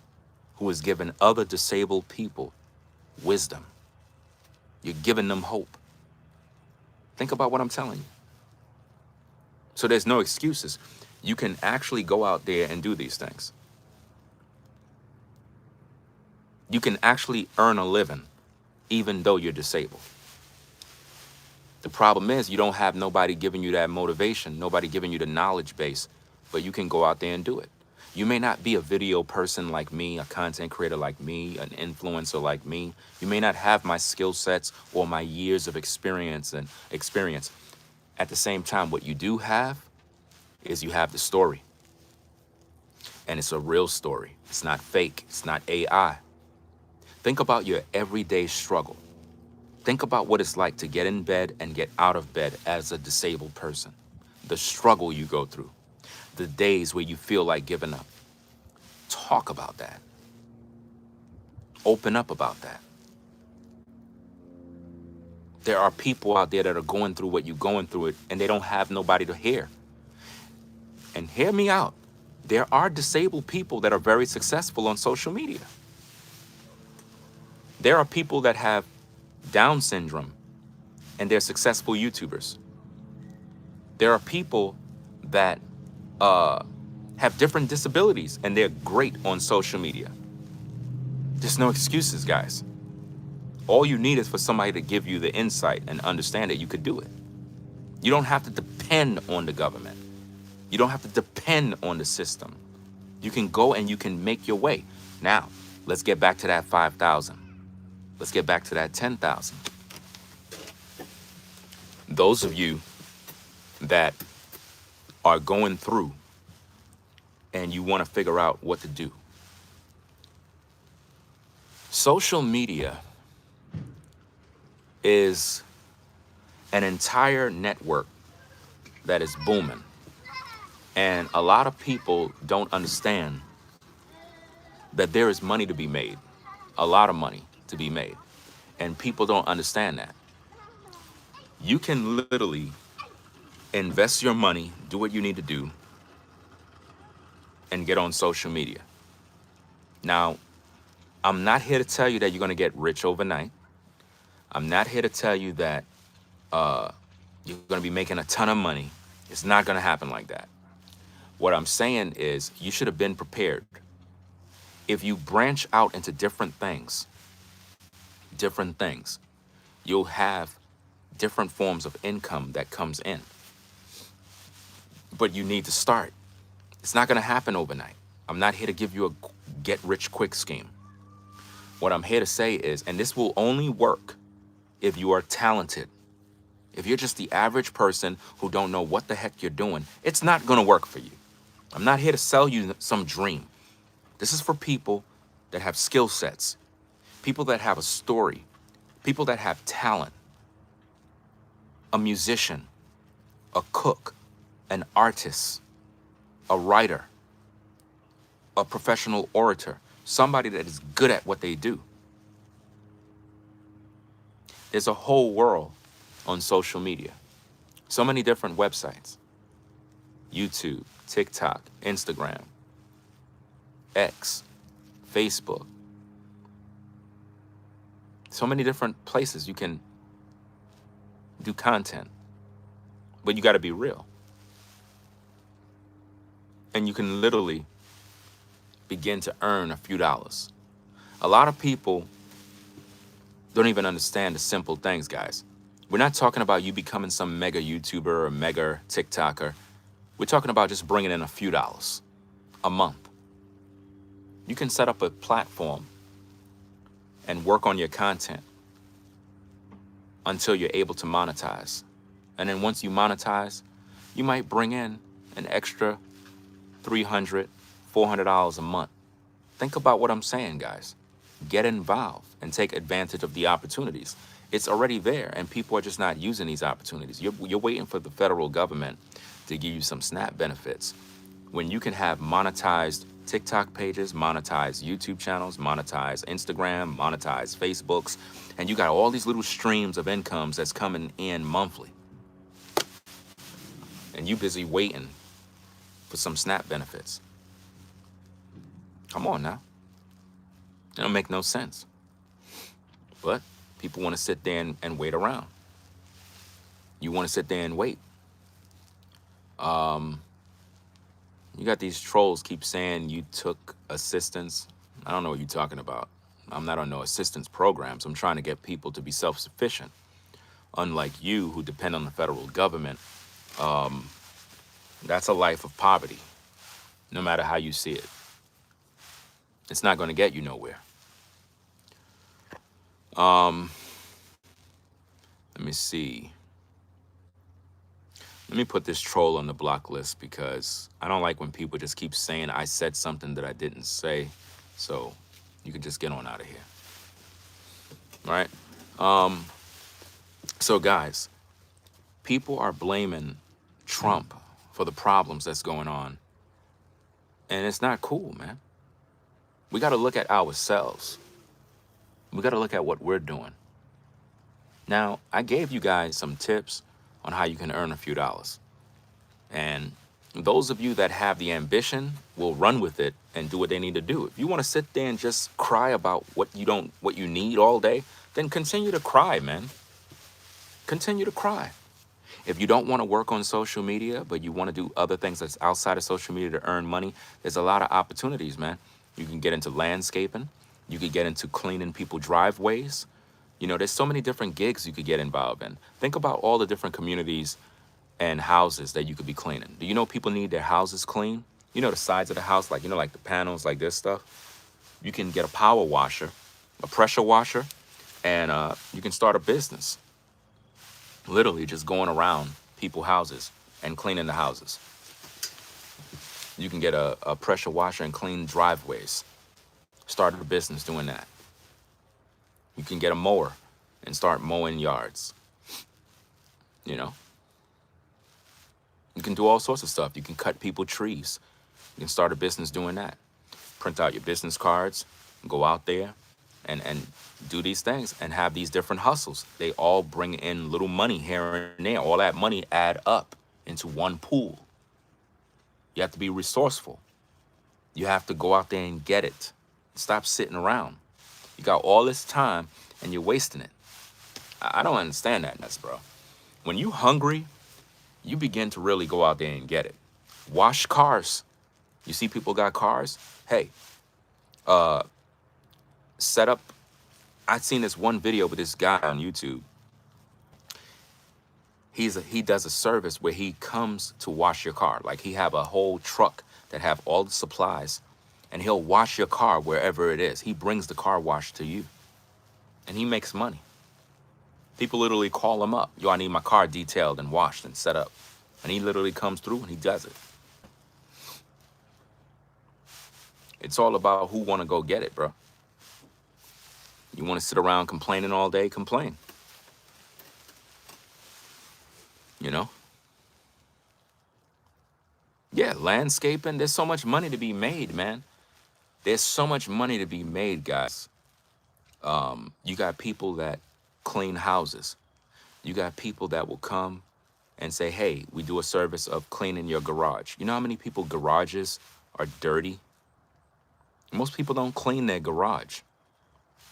Speaker 1: who has given other disabled people wisdom. You're giving them hope. Think about what I'm telling you. So there's no excuses. You can actually go out there and do these things. You can actually earn a living even though you're disabled. The problem is you don't have nobody giving you that motivation, nobody giving you the knowledge base, but you can go out there and do it. You may not be a video person like me, a content creator like me, an influencer like me. You may not have my skill sets or my years of experience and experience. At the same time, what you do have is you have the story. And it's a real story. It's not fake. It's not AI. Think about your everyday struggle. Think about what it's like to get in bed and get out of bed as a disabled person. The struggle you go through. The days where you feel like giving up. Talk about that. Open up about that. There are people out there that are going through what you're going through it, and they don't have nobody to hear. And hear me out. There are disabled people that are very successful on social media. There are people that have Down syndrome and they're successful YouTubers. There are people that have different disabilities and they're great on social media. There's no excuses, guys. All you need is for somebody to give you the insight and understand that you could do it. You don't have to depend on the government. You don't have to depend on the system. You can go and you can make your way. Now, let's get back to that 5,000. Let's get back to that 10,000. Those of you that are going through and you want to figure out what to do. Social media is an entire network that is booming. And a lot of people don't understand that there is money to be made, a lot of money to be made. And people don't understand that. You can literally invest your money, do what you need to do, and get on social media. Now, I'm not here to tell you that you're going to get rich overnight. I'm not here to tell you that you're going to be making a ton of money. It's not going to happen like that. What I'm saying is you should have been prepared. If you branch out into different things, you'll have different forms of income that comes in. But you need to start. It's not going to happen overnight. I'm not here to give you a get-rich-quick scheme. What I'm here to say is, and this will only work if you are talented. If you're just the average person who don't know what the heck you're doing, it's not going to work for you. I'm not here to sell you some dream. This is for people that have skill sets, people that have a story, people that have talent, a musician, a cook, an artist, a writer, a professional orator, somebody that is good at what they do. There's a whole world on social media. So many different websites. YouTube, TikTok, Instagram, X, Facebook. So many different places you can do content. But you got to be real. And you can literally begin to earn a few dollars. A lot of people don't even understand the simple things, guys. We're not talking about you becoming some mega YouTuber or mega TikToker. We're talking about just bringing in a few dollars a month. You can set up a platform and work on your content until you're able to monetize. And then once you monetize, you might bring in an extra $300, $400 a month. Think about what I'm saying, guys. Get involved and take advantage of the opportunities. It's already there, and people are just not using these opportunities. You're waiting for the federal government to give you some SNAP benefits when you can have monetized TikTok pages, monetized YouTube channels, monetized Instagram, monetized Facebooks, and you got all these little streams of incomes that's coming in monthly. And you busy waiting for some SNAP benefits. Come on now. It don't make no sense. But people want to sit there and wait around. You want to sit there and wait. You got these trolls keep saying you took assistance. I don't know what you're talking about. I'm not on no assistance programs. I'm trying to get people to be self-sufficient. Unlike you, who depend on the federal government, that's a life of poverty. no matter how you see it. It's not going to get you nowhere. Let me see. Let me put this troll on the block list because I don't like when people just keep saying I said something that I didn't say. So you can just get on out of here. All right. So guys, people are blaming Trump for the problems that's going on. And it's not cool, man. We got to look at ourselves. We got to look at what we're doing. Now, I gave you guys some tips on how you can earn a few dollars. And those of you that have the ambition will run with it and do what they need to do. If you want to sit there and just cry about what you need all day, then continue to cry, man. Continue to cry. If you don't want to work on social media, but you want to do other things that's outside of social media to earn money, there's a lot of opportunities, man. You can get into landscaping. You could get into cleaning people's driveways. You know, there's so many different gigs you could get involved in. Think about all the different communities and houses that you could be cleaning. Do you know people need their houses clean? You know, the sides of the house, like, you know, like the panels, like this stuff. You can get a power washer, a pressure washer, and you can start a business. Literally just going around people's houses and cleaning the houses. You can get a pressure washer and clean driveways. Start a business doing that. You can get a mower and start mowing yards. You know? You can do all sorts of stuff. You can cut people trees. You can start a business doing that. Print out your business cards, go out there and do these things and have these different hustles. They all bring in little money here and there. All that money add up into one pool. You have to be resourceful. You have to go out there and get it. Stop sitting around. You got all this time and you're wasting it. I don't understand that, bro. When you hungry, you begin to really go out there and get it. Wash cars. You see people got cars? Hey, set up. I've seen this one video with this guy on YouTube. He does a service where he comes to wash your car. Like he have a whole truck that have all the supplies, and he'll wash your car wherever it is. He brings the car wash to you, and he makes money. People literally call him up. Yo, I need my car detailed and washed and set up. And he literally comes through and he does it. It's all about who want to go get it, bro. You want to sit around complaining all day? Complain. You know? Yeah, landscaping. There's so much money to be made, man. There's so much money to be made, guys. You got people that clean houses. You got people that will come and say, hey, we do a service of cleaning your garage. You know how many people garages are dirty? Most people don't clean their garage.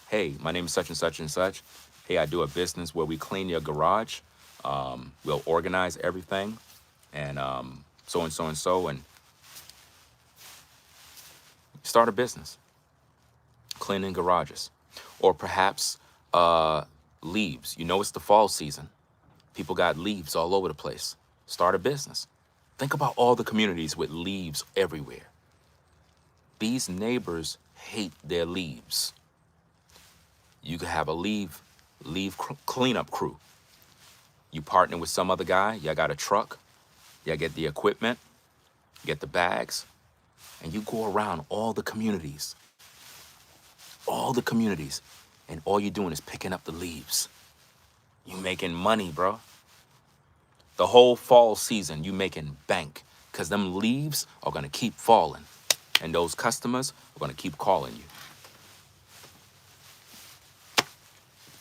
Speaker 1: Hey, my name is such and such and such. Hey, I do a business where we clean your garage. We'll organize everything and so and so and so, and start a business cleaning garages. Or perhaps leaves. You know, it's the fall season. People got leaves all over the place. Start a business. Think about all the communities with leaves everywhere. These neighbors hate their leaves. You could have a leave cleanup crew. You partner with some other guy. Y'all got a truck. Y'all get the equipment, get the bags, and you go around all the communities. All the communities. And all you're doing is picking up the leaves. You making money, bro. The whole fall season, you making bank. Because them leaves are going to keep falling. And those customers are going to keep calling you.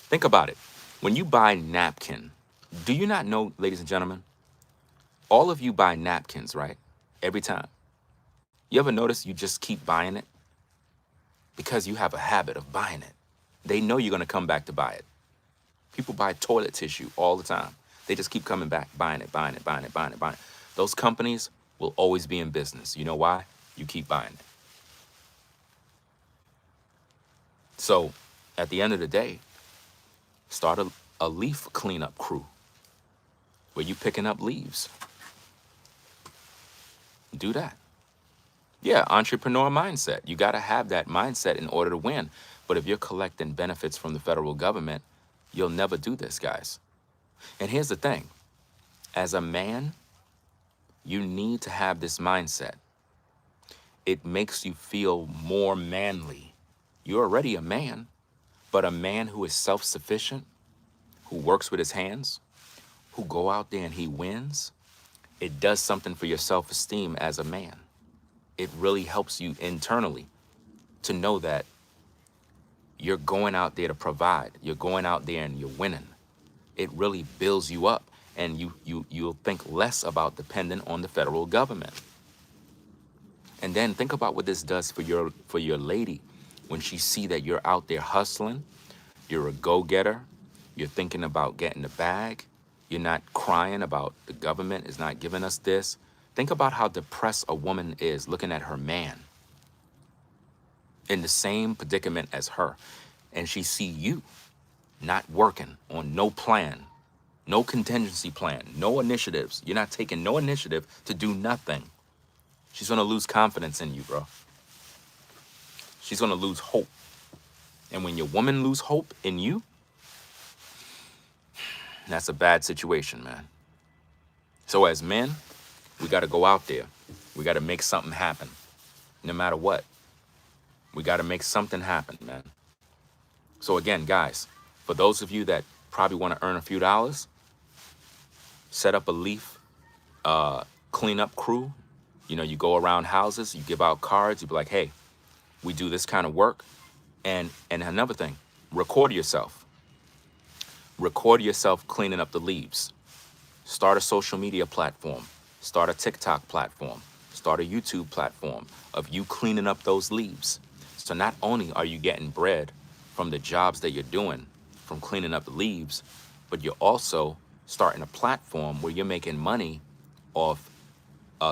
Speaker 1: Think about it. When you buy napkin, do you not know, ladies and gentlemen, all of you buy napkins, right? Every time. You ever notice you just keep buying it? Because you have a habit of buying it. They know you're going to come back to buy it. People buy toilet tissue all the time. They just keep coming back, buying it, buying it, buying it, buying it, buying it. Those companies will always be in business. You know why? You keep buying it. So at the end of the day, start a leaf cleanup crew where you picking up leaves. Do that. Yeah, entrepreneur mindset. You got to have that mindset in order to win. But if you're collecting benefits from the federal government, you'll never do this, guys. And here's the thing. As a man, you need to have this mindset. It makes you feel more manly. You're already a man, but a man who is self-sufficient, who works with his hands, who go out there and he wins, it does something for your self-esteem as a man. It really helps you internally to know that you're going out there to provide. You're going out there and you're winning. It really builds you up, and you'll think less about depending on the federal government. And then think about what this does for your lady when she see that you're out there hustling, you're a go-getter, you're thinking about getting the bag, you're not crying about the government is not giving us this. Think about how depressed a woman is looking at her man in the same predicament as her, and she see you not working on no plan, no contingency plan, no initiatives. You're not taking no initiative to do nothing. She's gonna lose confidence in you, bro. She's gonna lose hope. And when your woman lose hope in you, that's a bad situation, man. So as men, we gotta go out there. We gotta make something happen, no matter what. We gotta make something happen, man. So again, guys, for those of you that probably wanna earn a few dollars, set up a leaf cleanup crew. You know, you go around houses, you give out cards, you be like, hey, we do this kind of work. And another thing, record yourself. Record yourself cleaning up the leaves. Start a social media platform. Start a TikTok platform. Start a YouTube platform of you cleaning up those leaves. So not only are you getting bread from the jobs that you're doing, from cleaning up the leaves, but you're also starting a platform where you're making money off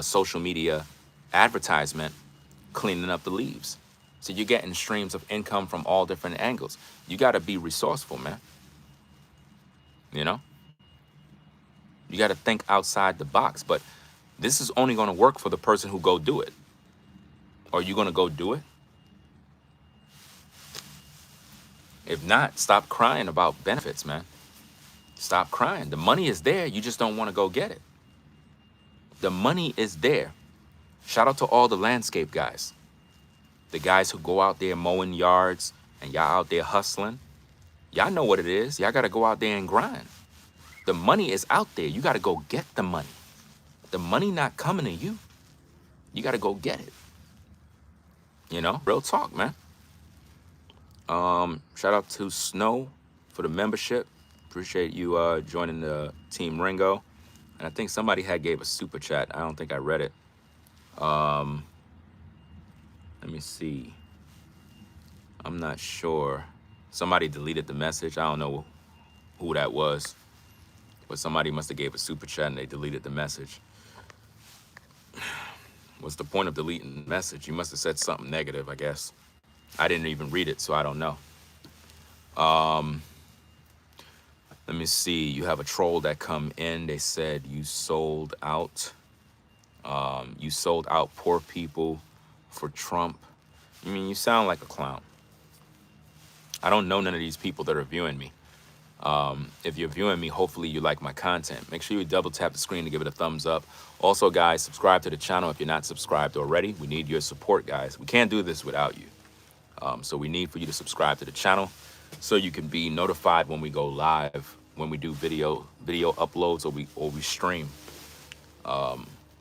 Speaker 1: social media advertisement, cleaning up the leaves. So you're getting streams of income from all different angles. You got to be resourceful, man. You know? You got to think outside the box. But this is only going to work for the person who go do it. Are you going to go do it? If not, stop crying about benefits, man. Stop crying. The money is there. You just don't want to go get it. The money is there. Shout out to all the landscape guys. The guys who go out there mowing yards and y'all out there hustling. Y'all know what it is. Y'all got to go out there and grind. The money is out there. You got to go get the money. The money not coming to you. You got to go get it. You know, real talk, man. Shout out to Snow for the membership. Appreciate you joining the Team Ringo. And I think somebody gave a super chat. I don't think I read it. Let me see. I'm not sure. Somebody deleted the message. I don't know who that was. But somebody must have gave a super chat and they deleted the message. What's the point of deleting the message? You must have said something negative, I guess. I didn't even read it, so I don't know. Let me see. You have a troll that come in. They said you sold out. You sold out poor people for Trump. I mean, you sound like a clown. I don't know none of these people that are viewing me. If you're viewing me, hopefully you like my content. Make sure you double tap the screen to give it a thumbs up. Also, guys, subscribe to the channel if you're not subscribed already. We need your support, guys. We can't do this without you. So we need for you to subscribe to the channel so you can be notified when we go live, when we do video uploads or we stream.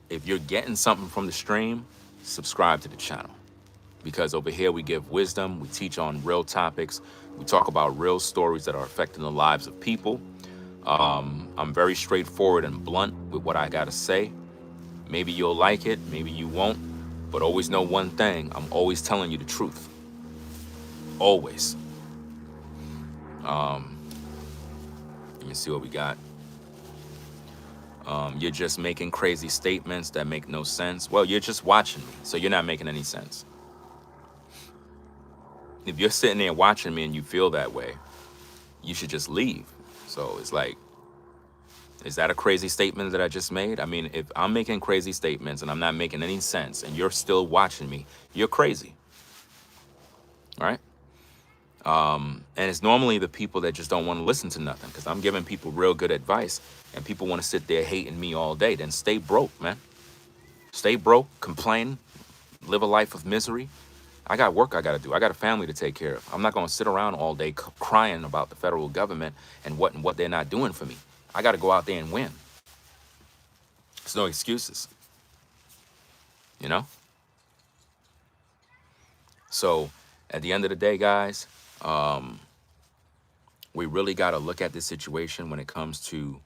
Speaker 1: If you're getting something from the stream, subscribe to the channel. Because over here we give wisdom, we teach on real topics, we talk about real stories that are affecting the lives of people. I'm very straightforward and blunt with what I gotta say. Maybe you'll like it, maybe you won't, but always know one thing, I'm always telling you the truth. Always. Let me see what we got. You're just making crazy statements that make no sense. Well, you're just watching me, so you're not making any sense. If you're sitting there watching me and you feel that way, you should just leave. So it's like, Is that a crazy statement that I just made? I mean, if I'm making crazy statements and I'm not making any sense and you're still watching me, you're crazy, all right? And it's normally the people that just don't want to listen to nothing because I'm giving people real good advice and people want to sit there hating me all day. Then stay broke, man. Stay broke, complain, live a life of misery. I got work I got to do. I got a family to take care of. I'm not going to sit around all day crying about the federal government and what they're not doing for me. I got to go out there and win. There's no excuses, you know? So at the end of the day, guys, we really got to look at this situation when it comes to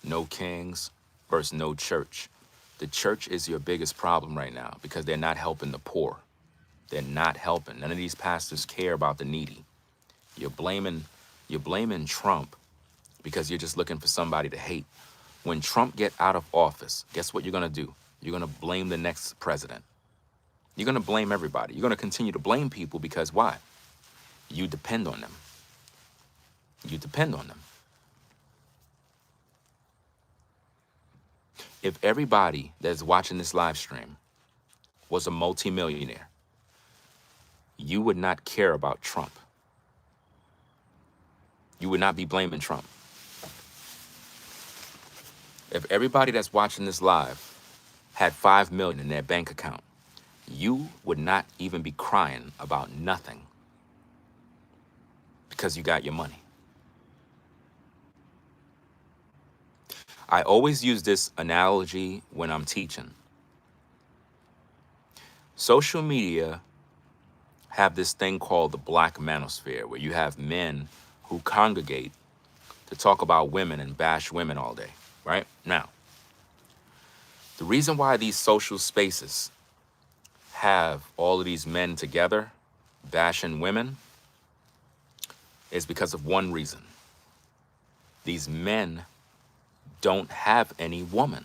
Speaker 1: no kings versus no church. The church is your biggest problem right now because they're not helping the poor. They're not helping. None of these pastors care about the needy. You're blaming Trump because you're just looking for somebody to hate. When Trump get out of office, guess what you're going to do? You're going to blame the next president. You're going to blame everybody. You're going to continue to blame people because why? You depend on them. You depend on them. If everybody that's watching this live stream was a multimillionaire, you would not care about Trump. You would not be blaming Trump. If everybody that's watching this live had 5 million in their bank account, you would not even be crying about nothing because you got your money. I always use this analogy when I'm teaching. Social media have this thing called the black manosphere, where you have men who congregate to talk about women and bash women all day, right? Now, the reason why these social spaces have all of these men together bashing women is because of one reason. These men don't have any woman.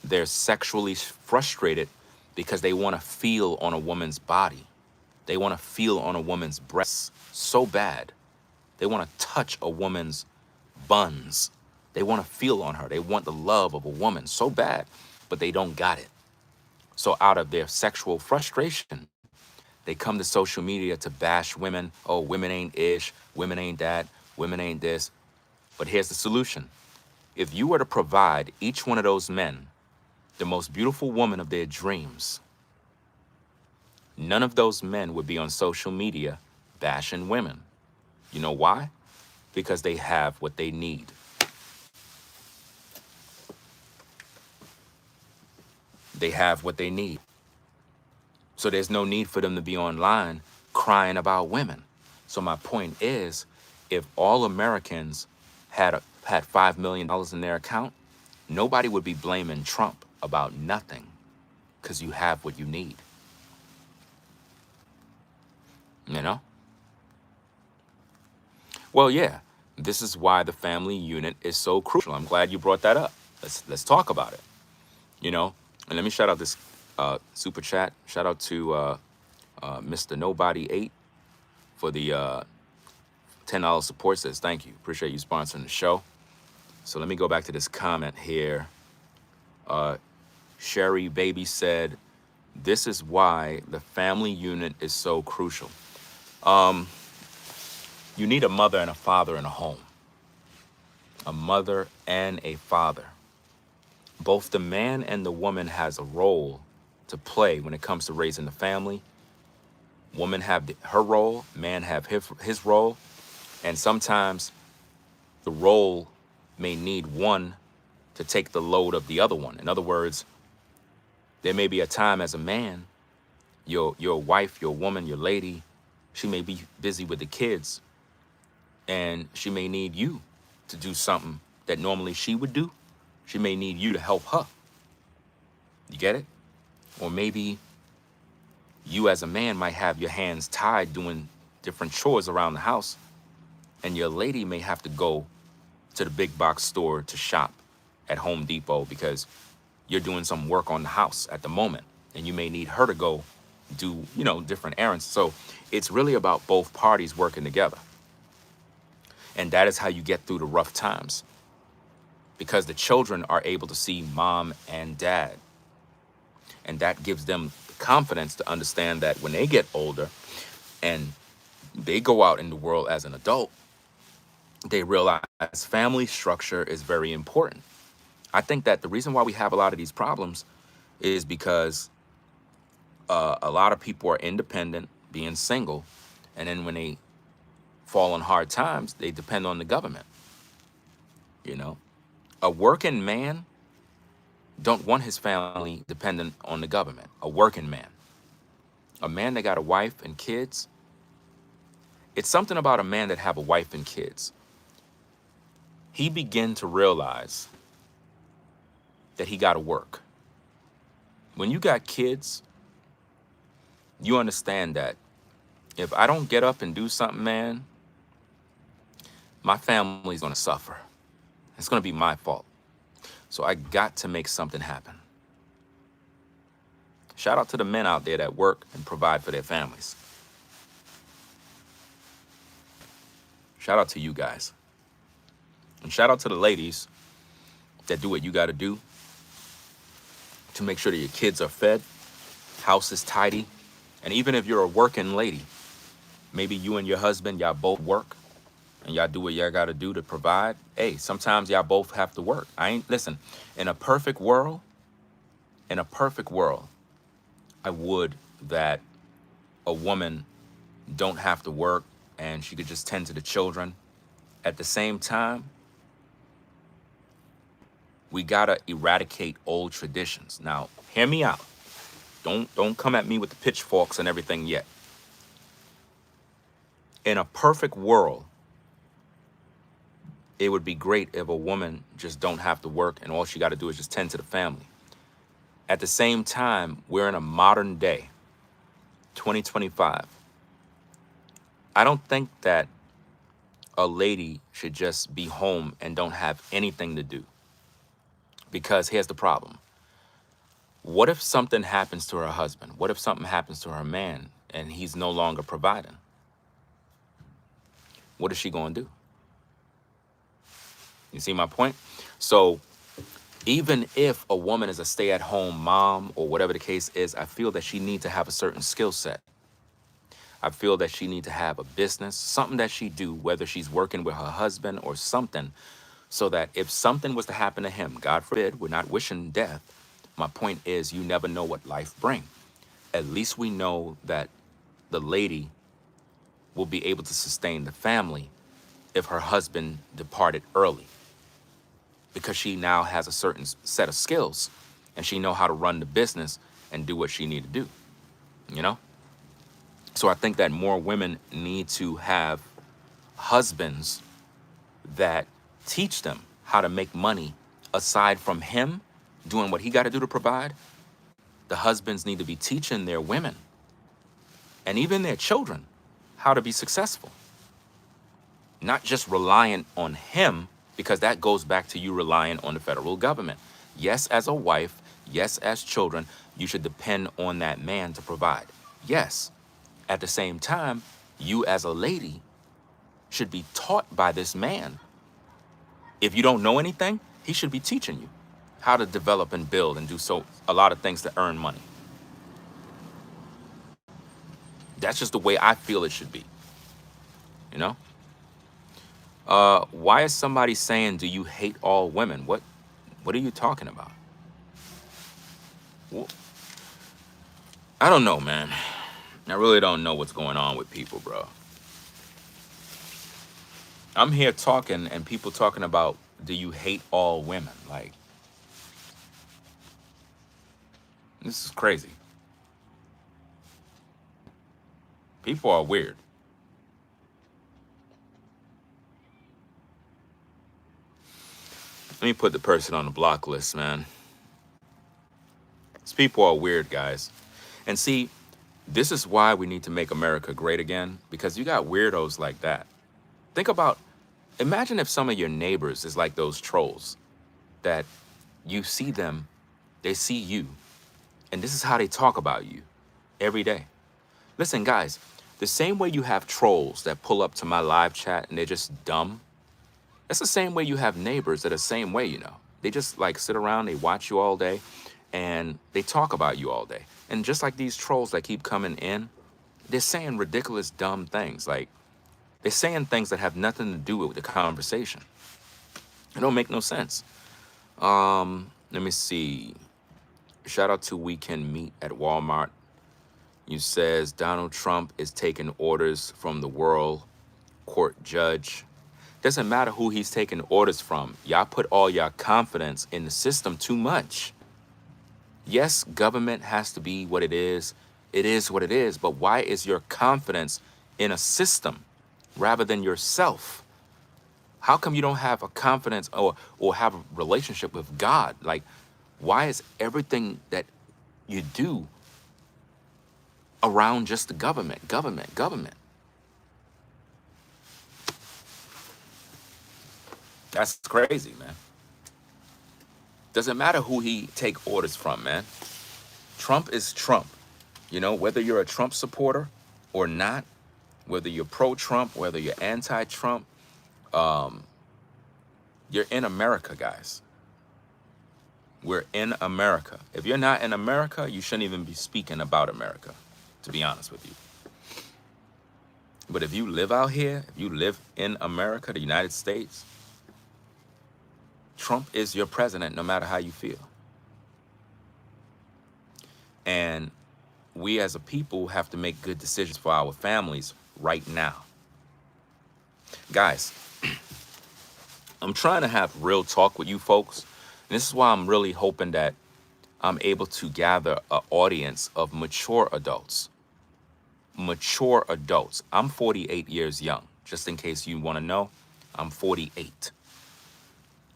Speaker 1: They're sexually frustrated because they want to feel on a woman's body. They want to feel on a woman's breasts so bad. They want to touch a woman's buns. They want to feel on her. They want the love of a woman so bad, but they don't got it. So out of their sexual frustration, they come to social media to bash women. Oh, women ain't ish. Women ain't that. Women ain't this. But here's the solution. If you were to provide each one of those men the most beautiful woman of their dreams, none of those men would be on social media bashing women. You know why? Because they have what they need. They have what they need. So there's no need for them to be online crying about women. So my point is, if all Americans had $5 million in their account, nobody would be blaming Trump about nothing because you have what you need. You know? Well, yeah, this is why the family unit is so crucial. I'm glad you brought that up. Let's talk about it. You know, and let me shout out this super chat. Shout out to Mr. Nobody 8 for the $10 support. Says thank you. Appreciate you sponsoring the show. So let me go back to this comment here. Sherry Baby said, "This is why the family unit is so crucial." You need a mother and a father in a home. A mother and a father. Both the man and the woman has a role to play when it comes to raising the family. Woman have her role, man have his role, and sometimes the role may need one to take the load of the other one. In other words, there may be a time as a man, your wife, your woman, your lady, she may be busy with the kids, and she may need you to do something that normally she would do. She may need you to help her. You get it? Or maybe you as a man might have your hands tied doing different chores around the house, and your lady may have to go to the big box store to shop at Home Depot because you're doing some work on the house at the moment, and you may need her to go do, different errands. So it's really about both parties working together. And that is how you get through the rough times. because the children are able to see mom and dad. And that gives them confidence to understand that when they get older and they go out in the world as an adult, they realize family structure is very important. I think that the reason why we have a lot of these problems is because a lot of people are independent, being single, and then when they fall on hard times, they depend on the government. You know, a working man don't want his family dependent on the government. A working man, a man that got a wife and kids. It's something about a man that have a wife and kids. He begin to realize that he got to work. When you got kids, you understand that if I don't get up and do something, man, my family's going to suffer. It's going to be my fault. So I got to make something happen. Shout out to the men out there that work and provide for their families. Shout out to you guys. And shout out to the ladies that do what you got to do to make sure that your kids are fed, house is tidy. And even if you're a working lady, maybe you and your husband, y'all both work and y'all do what y'all got to do to provide. Hey, sometimes y'all both have to work. Listen, in a perfect world, I would that a woman don't have to work and she could just tend to the children. At the same time, we gotta eradicate old traditions. Now, hear me out. Don't come at me with the pitchforks and everything yet. In a perfect world, it would be great if a woman just don't have to work and all she got to do is just tend to the family. At the same time, we're in a modern day, 2025. I don't think that a lady should just be home and don't have anything to do. Because here's the problem. What if something happens to her husband? What if something happens to her man and he's no longer providing? What is she going to do? You see my point? So even if a woman is a stay-at-home mom or whatever the case is, I feel that she needs to have a certain skill set. I feel that she needs to have a business, something that she do, whether she's working with her husband or something, so that if something was to happen to him, God forbid, we're not wishing death. My point is, you never know what life brings. At least we know that the lady will be able to sustain the family if her husband departed early, because she now has a certain set of skills and she know how to run the business and do what she need to do, you know? So I think that more women need to have husbands that teach them how to make money aside from him doing what he got to do to provide. The husbands need to be teaching their women and even their children how to be successful. Not just reliant on him, because that goes back to you relying on the federal government. Yes, as a wife, yes, as children, you should depend on that man to provide. Yes. At the same time, you as a lady should be taught by this man. If you don't know anything, he should be teaching you how to develop and build and do a lot of things to earn money. That's just the way I feel it should be. You know? Why is somebody saying, do you hate all women? What are you talking about? I don't know, man. I really don't know what's going on with people, bro. I'm here talking and people talking about, do you hate all women? Like, this is crazy. People are weird. Let me put the person on the block list, man. These people are weird, guys. And see, this is why we need to make America great again, because you got weirdos like that. Imagine if some of your neighbors is like those trolls that you see them, they see you, and this is how they talk about you every day. Listen, guys, the same way you have trolls that pull up to my live chat and they're just dumb, That's the same way you have neighbors that are the same way, you know. They just like sit around, they watch you all day, and they talk about you all day. And just like these trolls that keep coming in, they're saying ridiculous, dumb things. Like they're saying things that have nothing to do with the conversation. It don't make no sense. Let me see. Shout out to We Can Meet at Walmart. You says Donald Trump is taking orders from the world court judge. Doesn't matter who he's taking orders from. Y'all put all your confidence in the system too much. Yes, government has to be what it is. It is what it is. But why is your confidence in a system rather than yourself? How come you don't have a confidence or have a relationship with God? Like, why is everything that you do around just the government, government, government? That's crazy, man. Doesn't matter who he take orders from, man. Trump is Trump. You know, whether you're a Trump supporter or not, whether you're pro-Trump, whether you're anti-Trump, you're in America, guys. We're in America. If you're not in America, you shouldn't even be speaking about America, to be honest with you. But if you live out here, if you live in America, the United States, Trump is your president no matter how you feel. And we as a people have to make good decisions for our families right now. Guys, I'm trying to have real talk with you folks. And this is why I'm really hoping that I'm able to gather an audience of mature adults. Mature adults. I'm 48 years young. Just in case you want to know, I'm 48.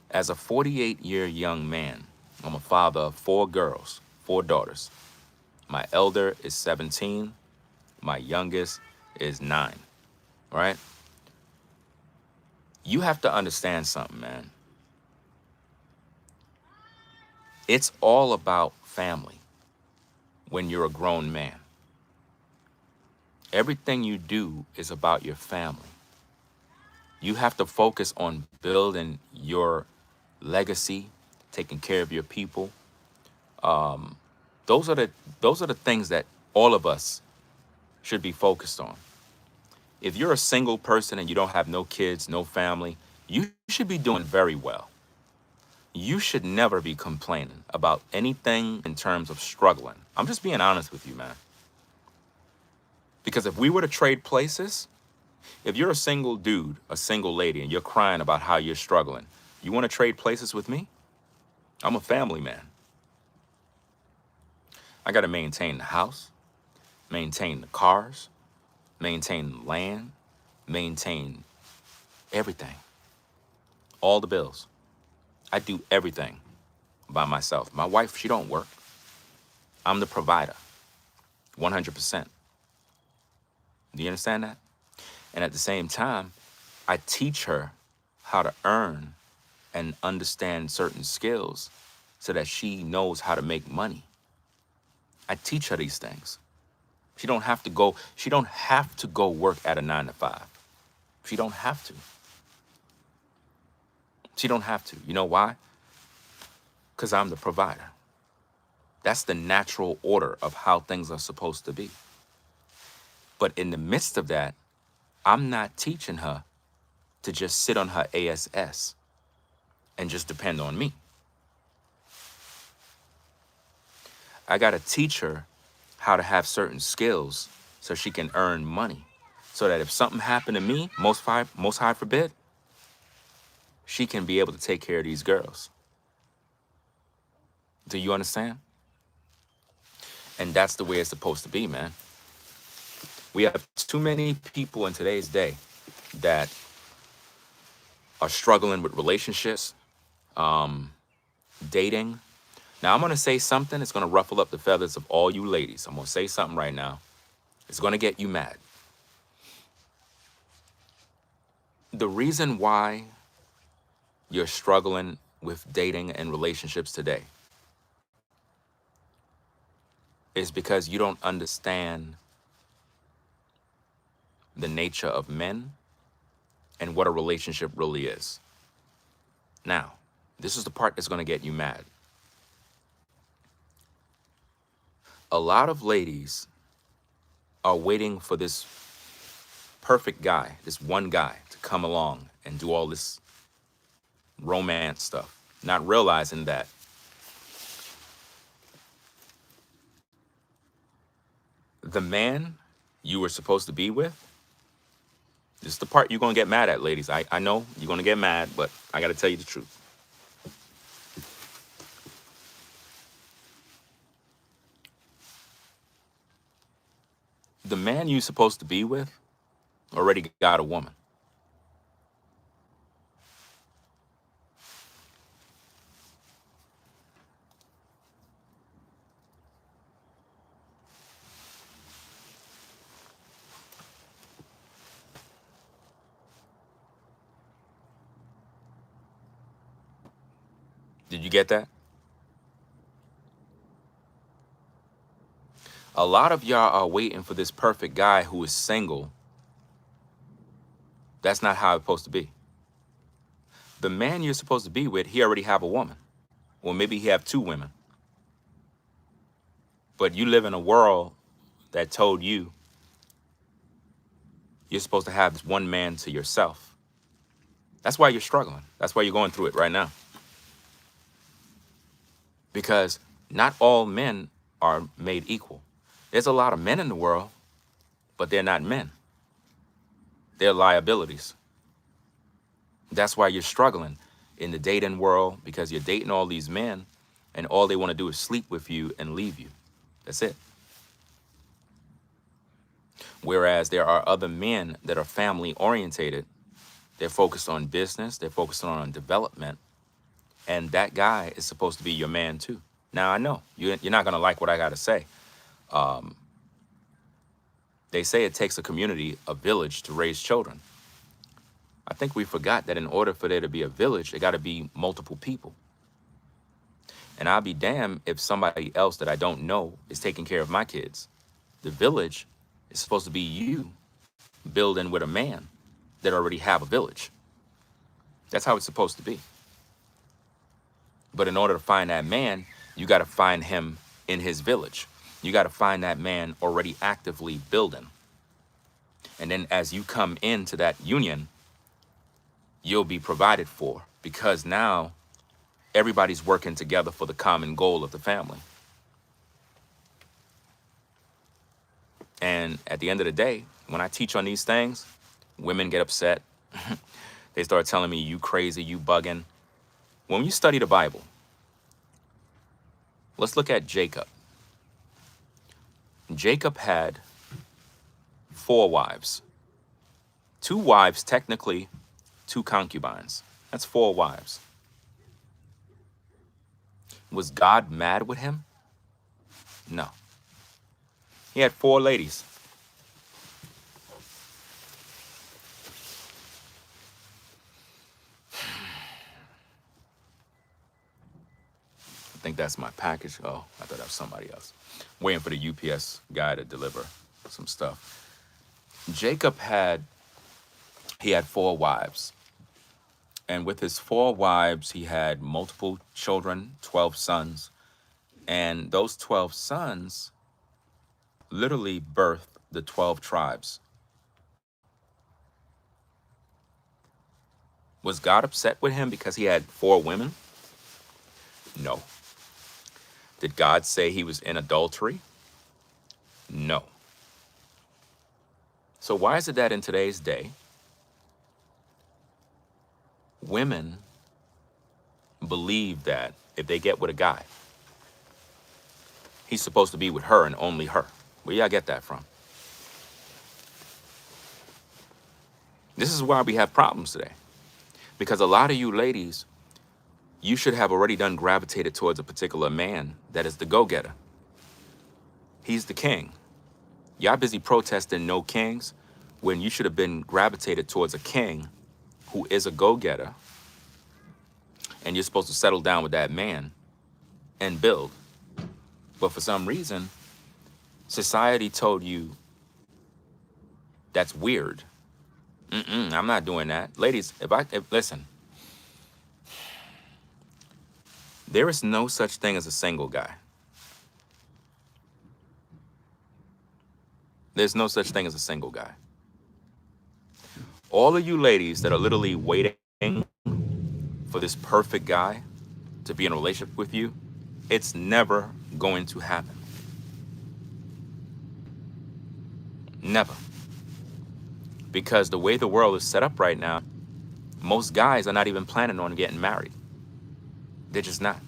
Speaker 1: As a 48-year young man, I'm a father of 4 girls, 4 daughters. My elder is 17. My youngest is 9, right? You have to understand something, man. It's all about family when you're a grown man. Everything you do is about your family. You have to focus on building your legacy, taking care of your people. Those are the things that all of us should be focused on. If you're a single person and you don't have no kids, no family, you should be doing very well. You should never be complaining about anything in terms of struggling. I'm just being honest with you, man. Because if we were to trade places, if you're a single dude, a single lady, and you're crying about how you're struggling, you want to trade places with me? I'm a family man. I got to maintain the house, maintain the cars, maintain the land, maintain everything, all the bills. I do everything by myself. My wife, she don't work. I'm the provider, 100%. Do you understand that? And at the same time, I teach her how to earn and understand certain skills so that she knows how to make money. I teach her these things. She don't have to go work at a 9 to 5. She don't have to. She don't have to. You know why? Because I'm the provider. That's the natural order of how things are supposed to be. But in the midst of that, I'm not teaching her to just sit on her ASS and just depend on me. I got to teach her how to have certain skills so she can earn money. So that if something happened to me, most high forbid, she can be able to take care of these girls. Do you understand? And that's the way it's supposed to be, man. We have too many people in today's day that are struggling with relationships, dating. Now, I'm going to say something that's going to ruffle up the feathers of all you ladies. I'm going to say something right now. It's going to get you mad. The reason why you're struggling with dating and relationships today is because you don't understand the nature of men and what a relationship really is. Now, this is the part that's going to get you mad. A lot of ladies are waiting for this perfect guy, this one guy, to come along and do all this romance stuff, not realizing that the man you were supposed to be with, this is the part you're going to get mad at, ladies. I know you're going to get mad, but I got to tell you the truth. The man you're supposed to be with already got a woman. Did you get that? A lot of y'all are waiting for this perfect guy who is single. That's not how it's supposed to be. The man you're supposed to be with, he already have a woman. Or maybe he have two women. But you live in a world that told you you're supposed to have this one man to yourself. That's why you're struggling. That's why you're going through it right now. Because not all men are made equal. There's a lot of men in the world, but they're not men. They're liabilities. That's why you're struggling in the dating world, because you're dating all these men and all they want to do is sleep with you and leave you. That's it. Whereas there are other men that are family orientated. They're focused on business. They're focused on development. And that guy is supposed to be your man too. Now, I know you're not going to like what I got to say. They say it takes a community, a village, to raise children. I think we forgot that in order for there to be a village, there got to be multiple people. And I'll be damned if somebody else that I don't know is taking care of my kids. The village is supposed to be you building with a man that already have a village. That's how it's supposed to be. But in order to find that man, you got to find him in his village. You got to find that man already actively building. And then as you come into that union, you'll be provided for, because now everybody's working together for the common goal of the family. And at the end of the day, when I teach on these things, women get upset. They start telling me, you crazy, you bugging. When you study the Bible, let's look at Jacob. Jacob had 4 wives. 2 wives, technically 2 concubines. That's 4 wives. Was God mad with him? No. He had 4 ladies. I think that's my package. Oh, I thought that was somebody else. Waiting for the UPS guy to deliver some stuff. Jacob had 4 wives. And with his 4 wives, he had multiple children, 12 sons. And those 12 sons literally birthed the 12 tribes. Was God upset with him because he had 4 women? No. Did God say he was in adultery? No. So why is it that in today's day, women believe that if they get with a guy, he's supposed to be with her and only her? Where y'all get that from? This is why we have problems today. Because a lot of you ladies, you should have already done gravitated towards a particular man that is the go-getter. He's the king. Y'all busy protesting no kings when you should have been gravitated towards a king who is a go-getter, and you're supposed to settle down with that man and build. But for some reason, society told you that's weird. I'm not doing that. Ladies, listen, There is no such thing as a single guy. There's no such thing as a single guy. All of you ladies that are literally waiting for this perfect guy to be in a relationship with you, it's never going to happen. Never. Because the way the world is set up right now, most guys are not even planning on getting married. They're just not.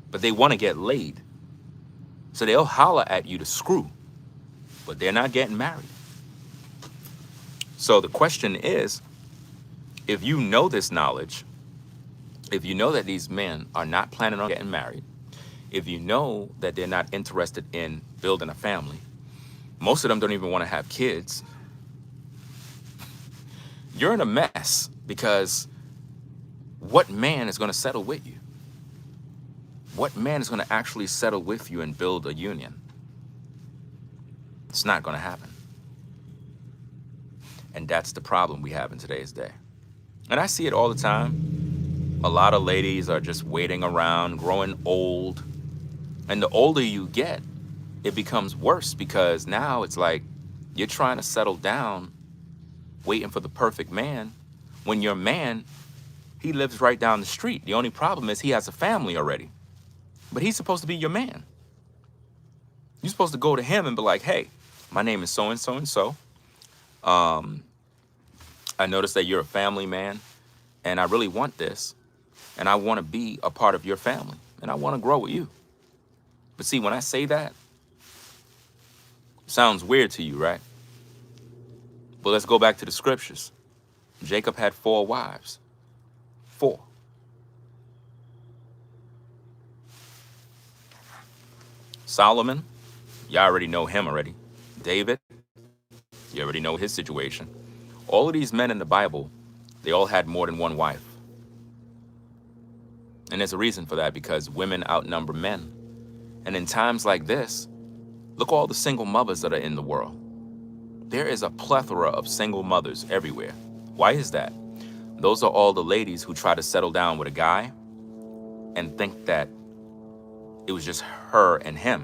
Speaker 1: But they want to get laid. So they'll holler at you to screw, but they're not getting married. So the question is, if you know this knowledge, if you know that these men are not planning on getting married, if you know that they're not interested in building a family, most of them don't even want to have kids, you're in a mess, because what man is going to settle with you? What man is going to actually settle with you and build a union? It's not going to happen. And that's the problem we have in today's day. And I see it all the time. A lot of ladies are just waiting around, growing old. And the older you get, it becomes worse, because now it's like you're trying to settle down, waiting for the perfect man, when your man, he lives right down the street. The only problem is he has a family already. But he's supposed to be your man. You're supposed to go to him and be like, hey, my name is so-and-so and so. I noticed that you're a family man, and I really want this, and I want to be a part of your family, and I want to grow with you. But see, when I say that, it sounds weird to you, right? But let's go back to the scriptures. Jacob had 4 wives. 4. Solomon, you already know him already. David, you already know his situation. All of these men in the Bible, they all had more than one wife. And there's a reason for that, because women outnumber men. And in times like this, look all the single mothers that are in the world. There is a plethora of single mothers everywhere. Why is that? Those are all the ladies who try to settle down with a guy and think that it was just her and him.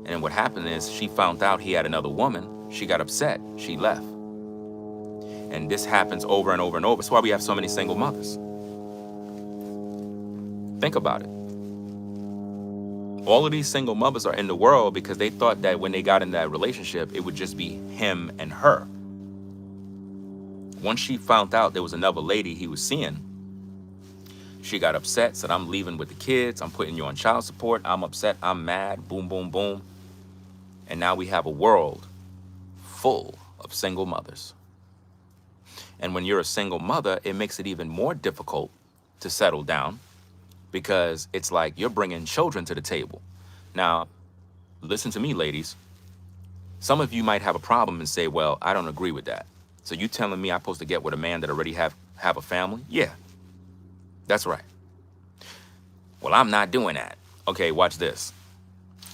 Speaker 1: And what happened is, she found out he had another woman. She got upset. She left. And this happens over and over and over. That's why we have so many single mothers. Think about it. All of these single mothers are in the world because they thought that when they got in that relationship, it would just be him and her. Once she found out there was another lady he was seeing, she got upset, said, I'm leaving with the kids. I'm putting you on child support. I'm upset. I'm mad. Boom, boom, boom. And now we have a world full of single mothers. And when you're a single mother, it makes it even more difficult to settle down, because it's like you're bringing children to the table. Now, listen to me, ladies. Some of you might have a problem and say, well, I don't agree with that. So you telling me I'm supposed to get with a man that already have a family? Yeah, that's right. Well, I'm not doing that. Okay, watch this.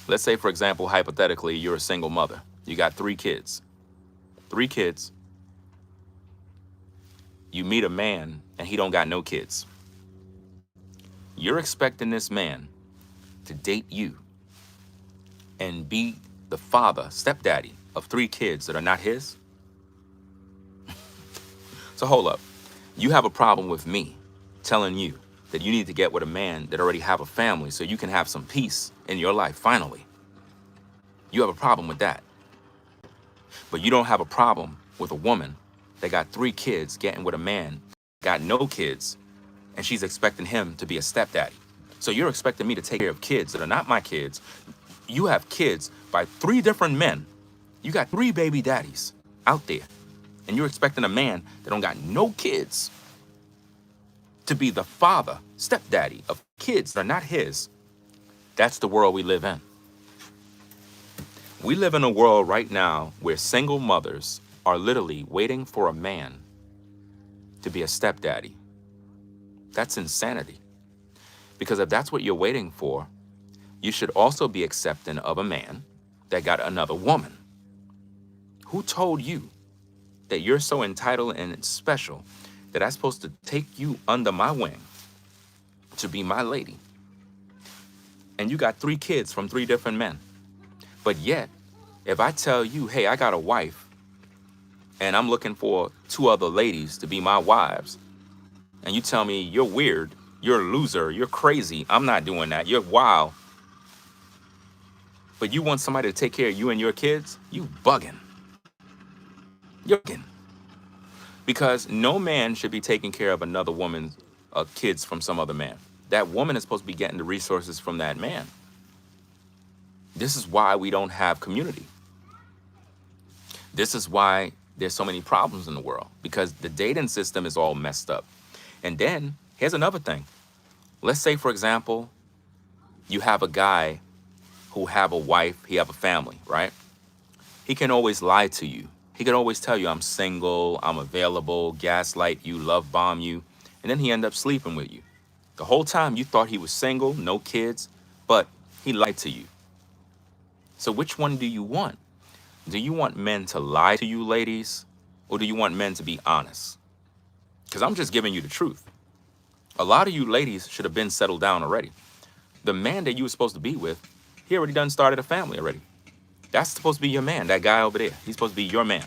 Speaker 1: Let's say, for example, hypothetically, you're a single mother. You got 3 kids. 3 kids. You meet a man and he don't got no kids. You're expecting this man to date you and be the father, stepdaddy of 3 kids that are not his? So hold up. You have a problem with me telling you that you need to get with a man that already have a family so you can have some peace in your life, finally. You have a problem with that. But you don't have a problem with a woman that got 3 kids getting with a man, got no kids, and she's expecting him to be a stepdaddy. So you're expecting me to take care of kids that are not my kids. You have kids by 3 different men. You got 3 baby daddies out there. And you're expecting a man that don't got no kids to be the father, stepdaddy of kids that are not his. That's the world we live in. We live in a world right now where single mothers are literally waiting for a man to be a stepdaddy. That's insanity. Because if that's what you're waiting for, you should also be accepting of a man that got another woman. Who told you that you're so entitled and special that I'm supposed to take you under my wing to be my lady? and you got 3 kids from 3 different men. But yet, if I tell you, hey, I got a wife and I'm looking for 2 other ladies to be my wives, and you tell me you're weird, you're a loser, you're crazy, I'm not doing that, you're wild, but you want somebody to take care of you and your kids, you bugging. You're bugging. Because no man should be taking care of another woman's kids from some other man. That woman is supposed to be getting the resources from that man. This is why we don't have community. This is why there's so many problems in the world, because the dating system is all messed up. And then here's another thing. Let's say, for example, you have a guy who have a wife, he have a family, right? He can always lie to you. He can always tell you, I'm single, I'm available, gaslight you, love bomb you, and then he end up sleeping with you. The whole time you thought he was single, no kids, but he lied to you. So which one do you want? Do you want men to lie to you, ladies, or do you want men to be honest? Because I'm just giving you the truth. A lot of you ladies should have been settled down already. The man that you were supposed to be with, he already done started a family already. That's supposed to be your man, that guy over there. He's supposed to be your man.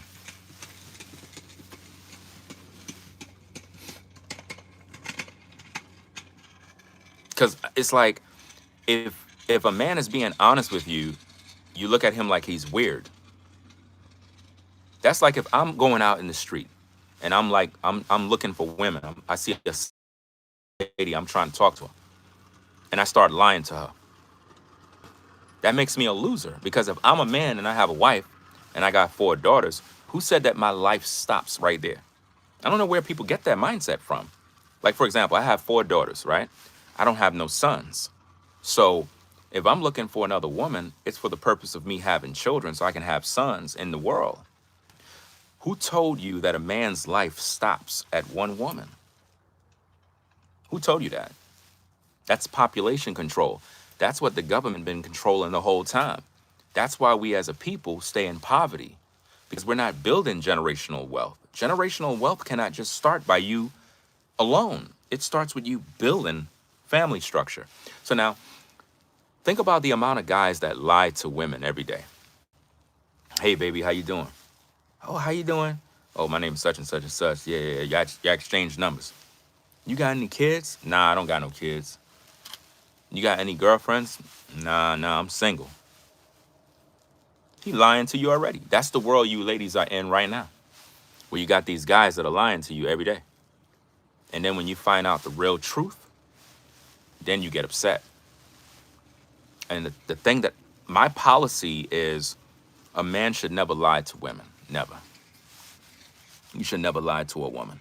Speaker 1: Because it's like, if a man is being honest with you, you look at him like he's weird. That's like if I'm going out in the street and I'm like, I'm looking for women. I see a lady, I'm trying to talk to her, and I start lying to her. That makes me a loser, because if I'm a man and I have a wife and I got 4 daughters, who said that my life stops right there? I don't know where people get that mindset from. Like, for example, I have 4 daughters, right? I don't have no sons. So if I'm looking for another woman, it's for the purpose of me having children so I can have sons in the world. Who told you that a man's life stops at one woman? Who told you that? That's population control. That's what the government been controlling the whole time. That's why we as a people stay in poverty, because we're not building generational wealth. Generational wealth cannot just start by you alone. It starts with you building family structure. So now, think about the amount of guys that lie to women every day. Hey, baby, how you doing? Oh, how you doing? Oh, my name is such and such and such. Yeah. You exchange numbers. You got any kids? Nah, I don't got no kids. You got any girlfriends? Nah, I'm single. He lying to you already. That's the world you ladies are in right now, where you got these guys that are lying to you every day. And then when you find out the real truth, then you get upset. And the thing that my policy is, a man should never lie to women. Never. You should never lie to a woman.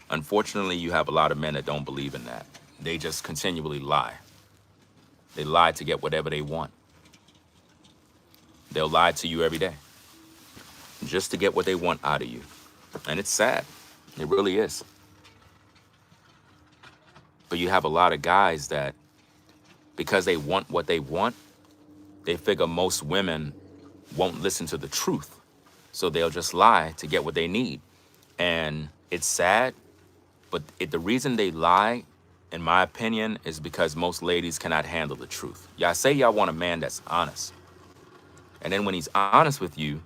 Speaker 1: Unfortunately, you have a lot of men that don't believe in that. They just continually lie. They lie to get whatever they want. They'll lie to you every day just to get what they want out of you. And it's sad. It really is. But you have a lot of guys that, because they want what they want, they figure most women won't listen to the truth. So they'll just lie to get what they need. And it's sad, but the reason they lie, in my opinion, is because most ladies cannot handle the truth. Y'all say y'all want a man that's honest. And then when he's honest with you,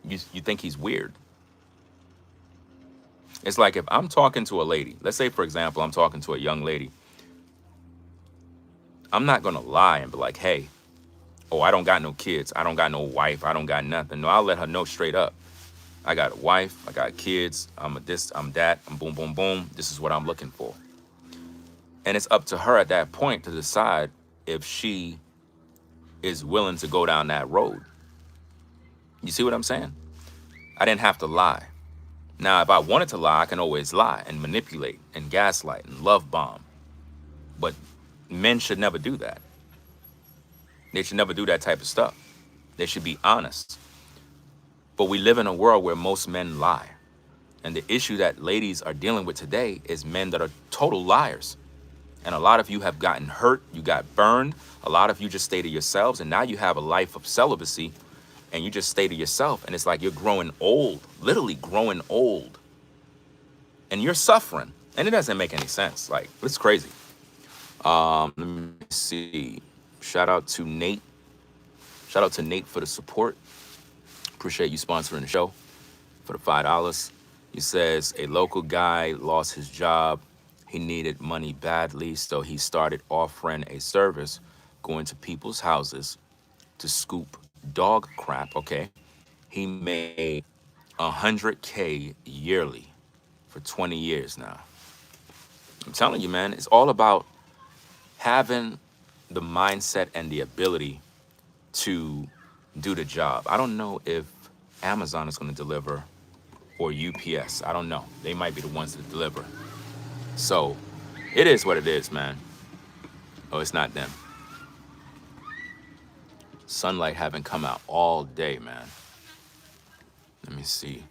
Speaker 1: you think he's weird. It's like if I'm talking to a lady, let's say, for example, I'm talking to a young lady. I'm not going to lie and be like, hey, oh, I don't got no kids. I don't got no wife. I don't got nothing. No, I'll let her know straight up. I got a wife. I got kids. I'm a this, I'm that. I'm boom, boom, boom. This is what I'm looking for. And it's up to her at that point to decide if she is willing to go down that road. You see what I'm saying? I didn't have to lie. Now, if I wanted to lie, I can always lie and manipulate and gaslight and love bomb. But men should never do that. They should never do that type of stuff. They should be honest. But we live in a world where most men lie. And the issue that ladies are dealing with today is men that are total liars. And a lot of you have gotten hurt. You got burned. A lot of you just stay to yourselves. And now you have a life of celibacy. And you just stay to yourself. And it's like you're growing old. Literally growing old. And you're suffering. And it doesn't make any sense. Like, it's crazy. Let me see. Shout out to Nate. Shout out to Nate for the support. Appreciate you sponsoring the show for the $5. He says a local guy lost his job. He needed money badly, so he started offering a service, going to people's houses to scoop dog crap. Okay, he made 100K yearly for 20 years now. I'm telling you, man, it's all about having the mindset and the ability to do the job. I don't know if Amazon is going to deliver or UPS. I don't know. They might be the ones that deliver. So it is what it is, man. Oh, it's not them. Sunlight haven't come out all day, man. Let me see.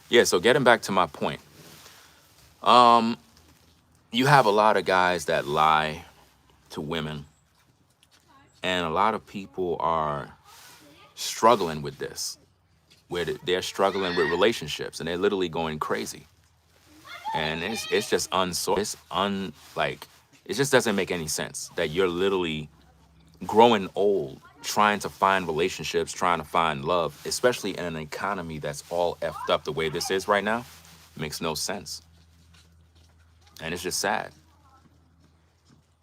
Speaker 1: Yeah, so getting back to my point. You have a lot of guys that lie to women, and a lot of people are struggling with this, where they're struggling with relationships and they're literally going crazy. And it's just like it just doesn't make any sense that you're literally growing old trying to find relationships, trying to find love, especially in an economy that's all effed up the way this is right now. It makes no sense. And it's just sad.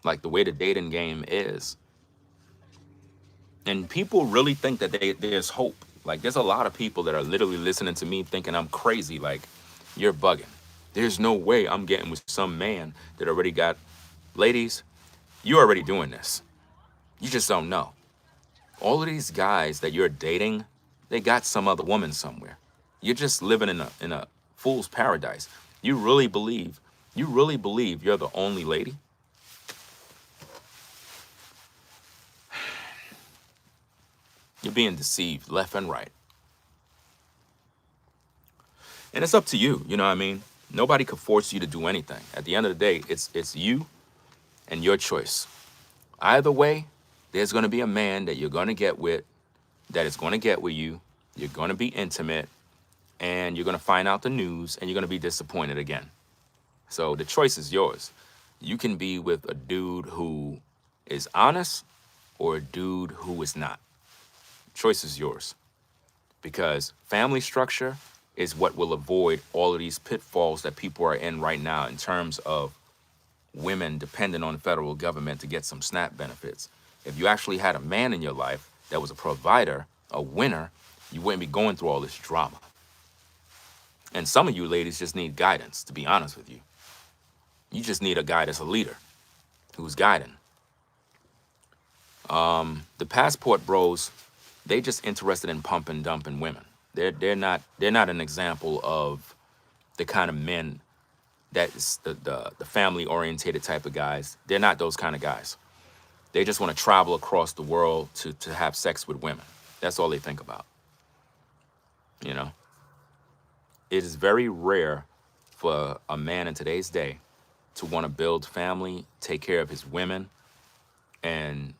Speaker 1: Like the way the dating game is. And people really think that there's hope. Like there's a lot of people that are literally listening to me thinking I'm crazy. Like, you're bugging. There's no way I'm getting with some man that already got. Ladies, you're already doing this. You just don't know. All of these guys that you're dating, they got some other woman somewhere. You're just living in a fool's paradise. You really believe you're the only lady? You're being deceived left and right. And it's up to you, you know what I mean? Nobody could force you to do anything. At the end of the day, it's you and your choice. Either way, there's going to be a man that you're going to get with, that is going to get with you. You're going to be intimate, and you're going to find out the news, and you're going to be disappointed again. So the choice is yours. You can be with a dude who is honest or a dude who is not. Choice is yours. Because family structure is what will avoid all of these pitfalls that people are in right now in terms of women depending on the federal government to get some SNAP benefits. If you actually had a man in your life that was a provider, a winner, you wouldn't be going through all this drama. And some of you ladies just need guidance, to be honest with you. You just need a guy that's a leader, who's guiding. The passport bros, they just interested in pumping, dumping women. They're not an example of the kind of men that is the family orientated type of guys. They're not those kind of guys. They just want to travel across the world to have sex with women. That's all they think about. You know? It is very rare for a man in today's day to want to build family, take care of his women, and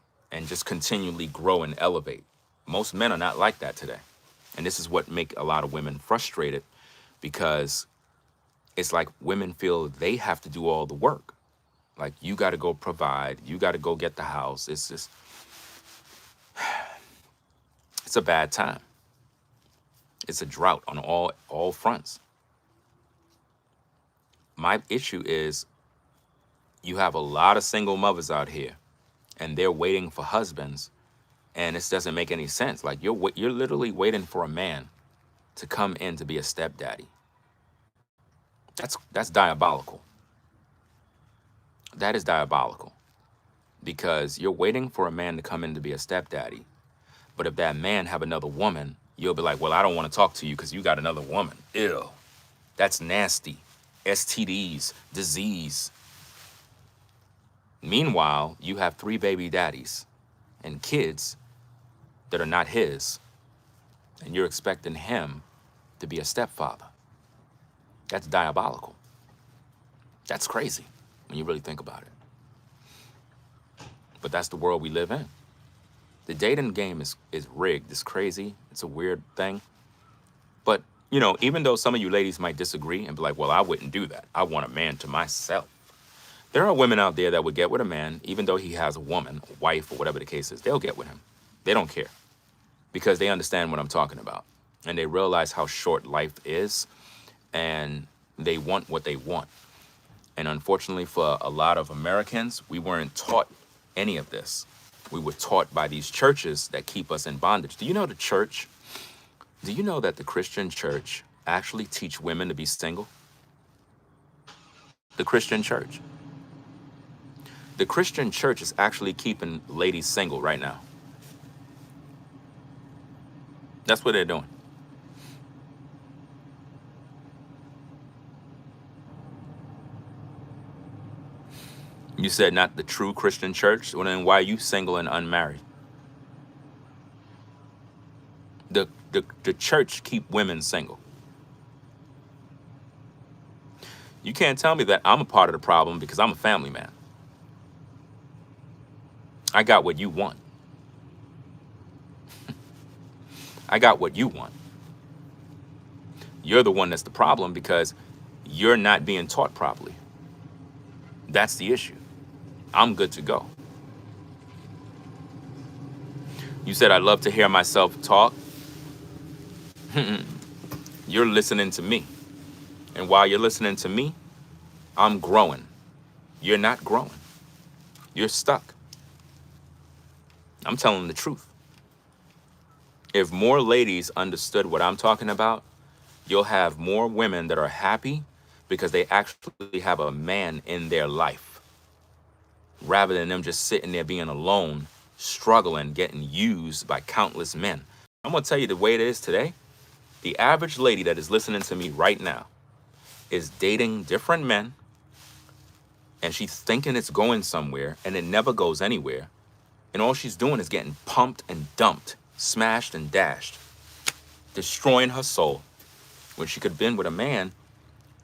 Speaker 1: just continually grow and elevate. Most men are not like that today. And this is what make a lot of women frustrated, because it's like women feel they have to do all the work. Like, you got to go provide, you got to go get the house. It's just, it's a bad time. It's a drought on all fronts. My issue is you have a lot of single mothers out here, and they're waiting for husbands, and this doesn't make any sense. Like, you're literally waiting for a man to come in to be a stepdaddy. That's diabolical. That is diabolical, because you're waiting for a man to come in to be a stepdaddy. But if that man have another woman, you'll be like, well, I don't want to talk to you because you got another woman. Ew. That's nasty. STDs, disease. Meanwhile, you have 3 baby daddies and kids that are not his, and you're expecting him to be a stepfather. That's diabolical. That's crazy when you really think about it. But that's the world we live in. The dating game is rigged. It's crazy. It's a weird thing. But, you know, even though some of you ladies might disagree and be like, well, I wouldn't do that. I want a man to myself. There are women out there that would get with a man, even though he has a woman, a wife, or whatever the case is. They'll get with him. They don't care because they understand what I'm talking about. And they realize how short life is, and they want what they want. And unfortunately for a lot of Americans, we weren't taught any of this. We were taught by these churches that keep us in bondage. Do you know do you know that the Christian church actually teach women to be single? The Christian church. The Christian church is actually keeping ladies single right now. That's what they're doing. You said not the true Christian church? Well, then why are you single and unmarried? The church keep women single. You can't tell me that I'm a part of the problem because I'm a family man. I got what you want. I got what you want. You're the one that's the problem because you're not being taught properly. That's the issue. I'm good to go. You said I'd love to hear myself talk. You're listening to me. And while you're listening to me, I'm growing. You're not growing. You're stuck. I'm telling the truth. If more ladies understood what I'm talking about, you'll have more women that are happy because they actually have a man in their life, rather than them just sitting there being alone, struggling, getting used by countless men. I'm going to tell you the way it is today. The average lady that is listening to me right now is dating different men, and she's thinking it's going somewhere, and it never goes anywhere. And all she's doing is getting pumped and dumped, smashed and dashed, destroying her soul, when she could have been with a man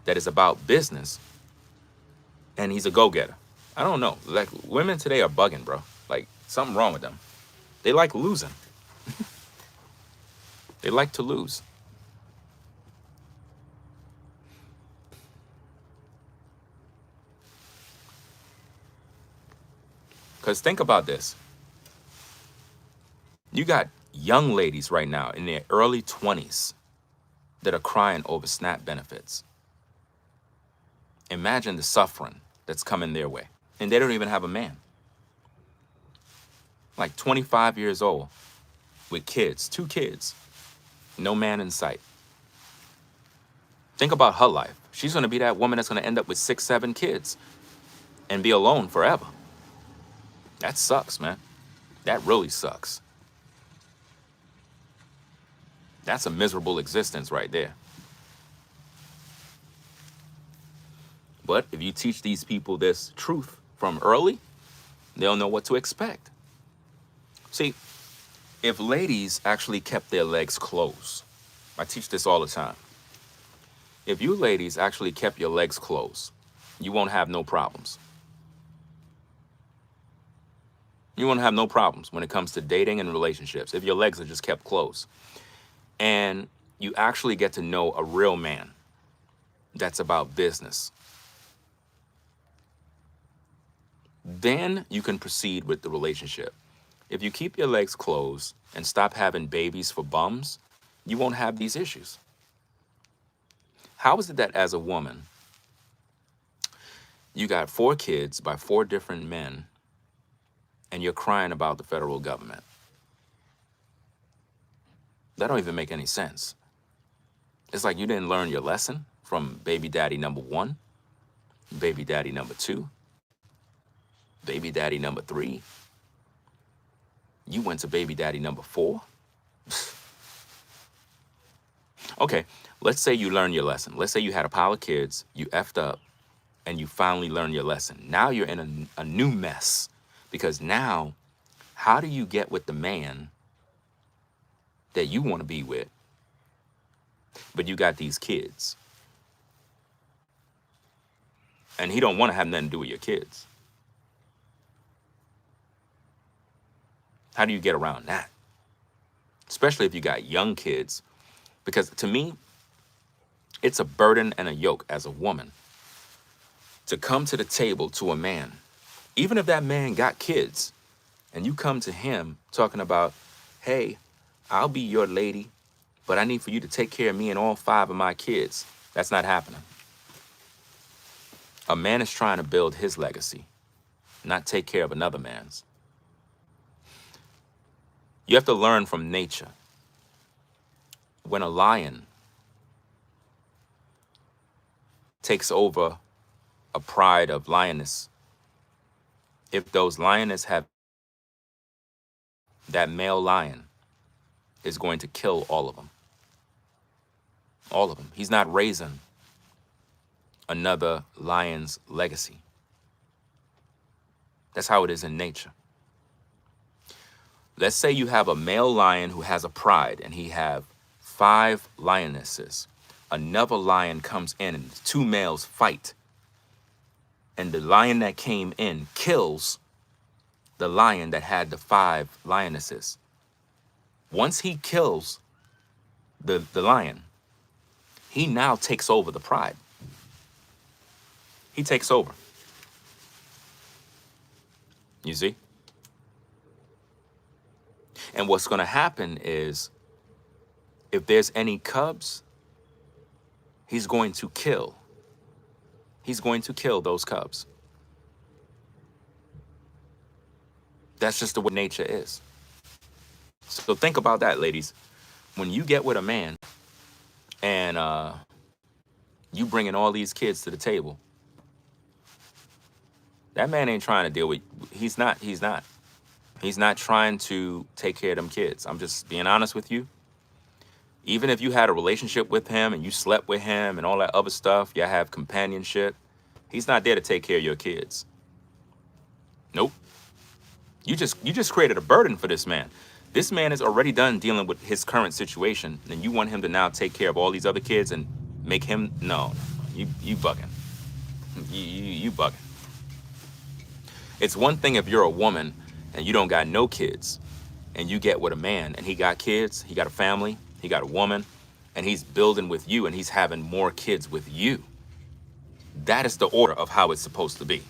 Speaker 1: that is about business, and he's a go-getter. I don't know. Like, women today are bugging, bro. Like, something wrong with them. They like losing. They like to lose. Because think about this. You got young ladies right now in their early 20s that are crying over SNAP benefits. Imagine the suffering that's coming their way. And they don't even have a man. Like 25 years old with kids, 2 kids, no man in sight. Think about her life. She's going to be that woman that's going to end up with 6, 7 kids and be alone forever. That sucks, man. That really sucks. That's a miserable existence right there. But if you teach these people this truth from early, they'll know what to expect. See, if ladies actually kept their legs closed, I teach this all the time. If you ladies actually kept your legs closed, you won't have no problems. You won't have no problems when it comes to dating and relationships if your legs are just kept closed. And you actually get to know a real man that's about business. Then you can proceed with the relationship. If you keep your legs closed and stop having babies for bums, you won't have these issues. How is it that as a woman, you got 4 kids by 4 different men and you're crying about the federal government? That don't even make any sense. It's like you didn't learn your lesson from baby daddy number 1, baby daddy number 2, baby daddy number 3. You went to baby daddy number 4. Okay, let's say you learned your lesson. Let's say you had a pile of kids, you effed up, and you finally learned your lesson. Now you're in a new mess, because now, how do you get with the man that you want to be with, but you got these kids? And he don't want to have nothing to do with your kids. How do you get around that? Especially if you got young kids. Because to me, it's a burden and a yoke as a woman to come to the table to a man, even if that man got kids, and you come to him talking about, hey, I'll be your lady, but I need for you to take care of me and all 5 of my kids. That's not happening. A man is trying to build his legacy, not take care of another man's. You have to learn from nature. When a lion takes over a pride of lioness, if those lioness have, that male lion is going to kill all of them. All of them. He's not raising another lion's legacy. That's how it is in nature. Let's say you have a male lion who has a pride and he have 5 lionesses. Another lion comes in and 2 males fight. And the lion that came in kills the lion that had the 5 lionesses. Once he kills the lion, he now takes over the pride. He takes over. You see? And what's going to happen is, if there's any cubs, he's going to kill. He's going to kill those cubs. That's just the way nature is. So think about that, ladies. When you get with a man and you bringing all these kids to the table, that man ain't trying to deal with, he's not trying to take care of them kids. I'm just being honest with you. Even if you had a relationship with him and you slept with him and all that other stuff, you have companionship, he's not there to take care of your kids. Nope. You just created a burden for this man. This man is already done dealing with his current situation, and you want him to now take care of all these other kids and make him, no, you bugging. You bugging. It's one thing if you're a woman and you don't got no kids and you get with a man and he got kids, he got a family, he got a woman, and he's building with you and he's having more kids with you. That is the order of how it's supposed to be.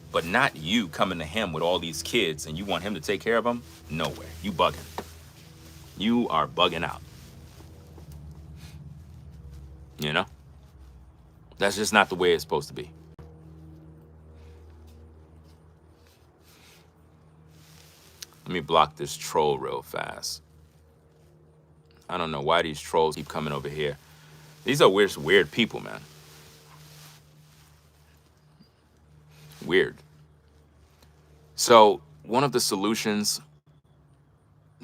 Speaker 1: But not you coming to him with all these kids and you want him to take care of them. No way. You bugging. You are bugging out. You know? That's just not the way it's supposed to be. Let me block this troll real fast. I don't know why these trolls keep coming over here. These are weird people, man. Weird. So one of the solutions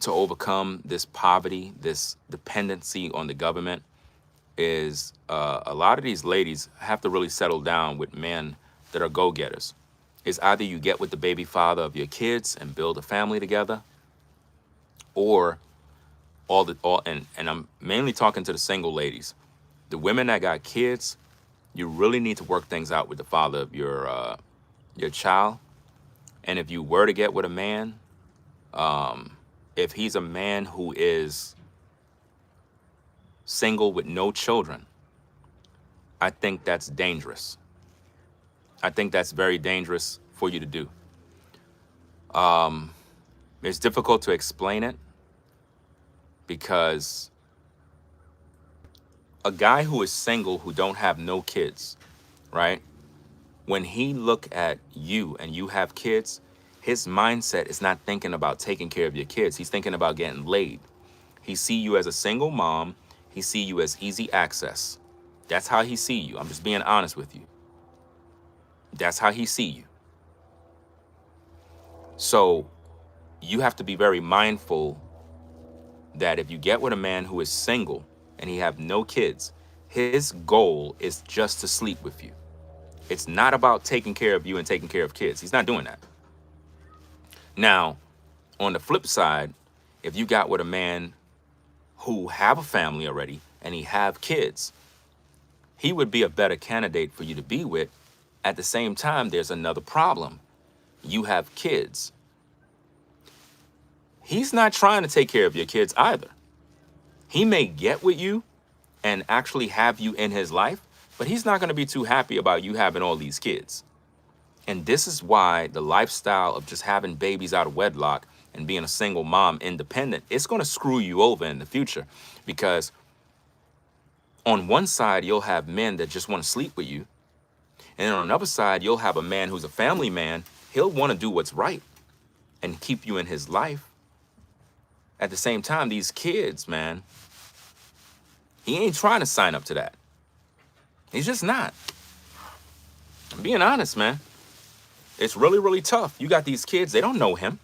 Speaker 1: to overcome this poverty, this dependency on the government, is a lot of these ladies have to really settle down with men that are go-getters. It's either you get with the baby father of your kids and build a family together, or and I'm mainly talking to the single ladies. The women that got kids, you really need to work things out with the father of your child. And if you were to get with a man, if he's a man who is single with no children, I think that's dangerous. I think that's very dangerous for you to do. It's difficult to explain it because a guy who is single, who don't have no kids, right? When he look at you and you have kids, his mindset is not thinking about taking care of your kids. He's thinking about getting laid. He see you as a single mom. He see you as easy access. That's how he see you. I'm just being honest with you. That's how he see you. So you have to be very mindful that if you get with a man who is single and he have no kids, his goal is just to sleep with you. It's not about taking care of you and taking care of kids. He's not doing that. Now, on the flip side, if you got with a man who have a family already and he have kids, he would be a better candidate for you to be with. At the same time, there's another problem. You have kids. He's not trying to take care of your kids either. He may get with you and actually have you in his life, But he's not going to be too happy about you having all these kids. And this is why the lifestyle of just having babies out of wedlock and being a single mom independent, it's going to screw you over in the future. Because on one side, you'll have men that just want to sleep with you. And then on the other side, you'll have a man who's a family man. He'll want to do what's right and keep you in his life. At the same time, these kids, man, he ain't trying to sign up to that. He's just not. I'm being honest, man. It's really, really tough. You got these kids, they don't know him.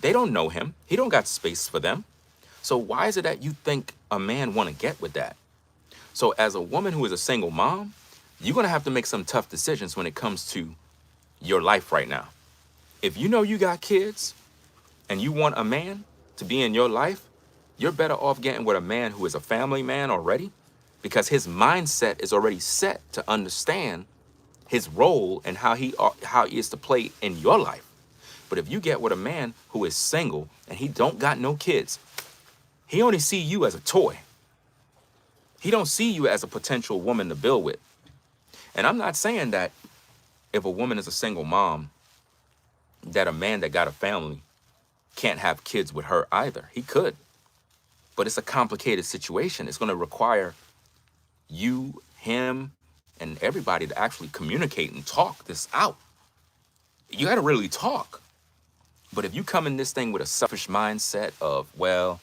Speaker 1: They don't know him. He don't got space for them. So why is it that you think a man want to get with that? So as a woman who is a single mom, you're going to have to make some tough decisions when it comes to your life right now. If you know you got kids and you want a man to be in your life, you're better off getting with a man who is a family man already, because his mindset is already set to understand his role and how he is to play in your life. But if you get with a man who is single and he don't got no kids, he only see you as a toy. He don't see you as a potential woman to build with. And I'm not saying that if a woman is a single mom, that a man that got a family can't have kids with her either. He could. But it's a complicated situation. It's going to require you, him, and everybody to actually communicate and talk this out. You got to really talk. But if you come in this thing with a selfish mindset of, well,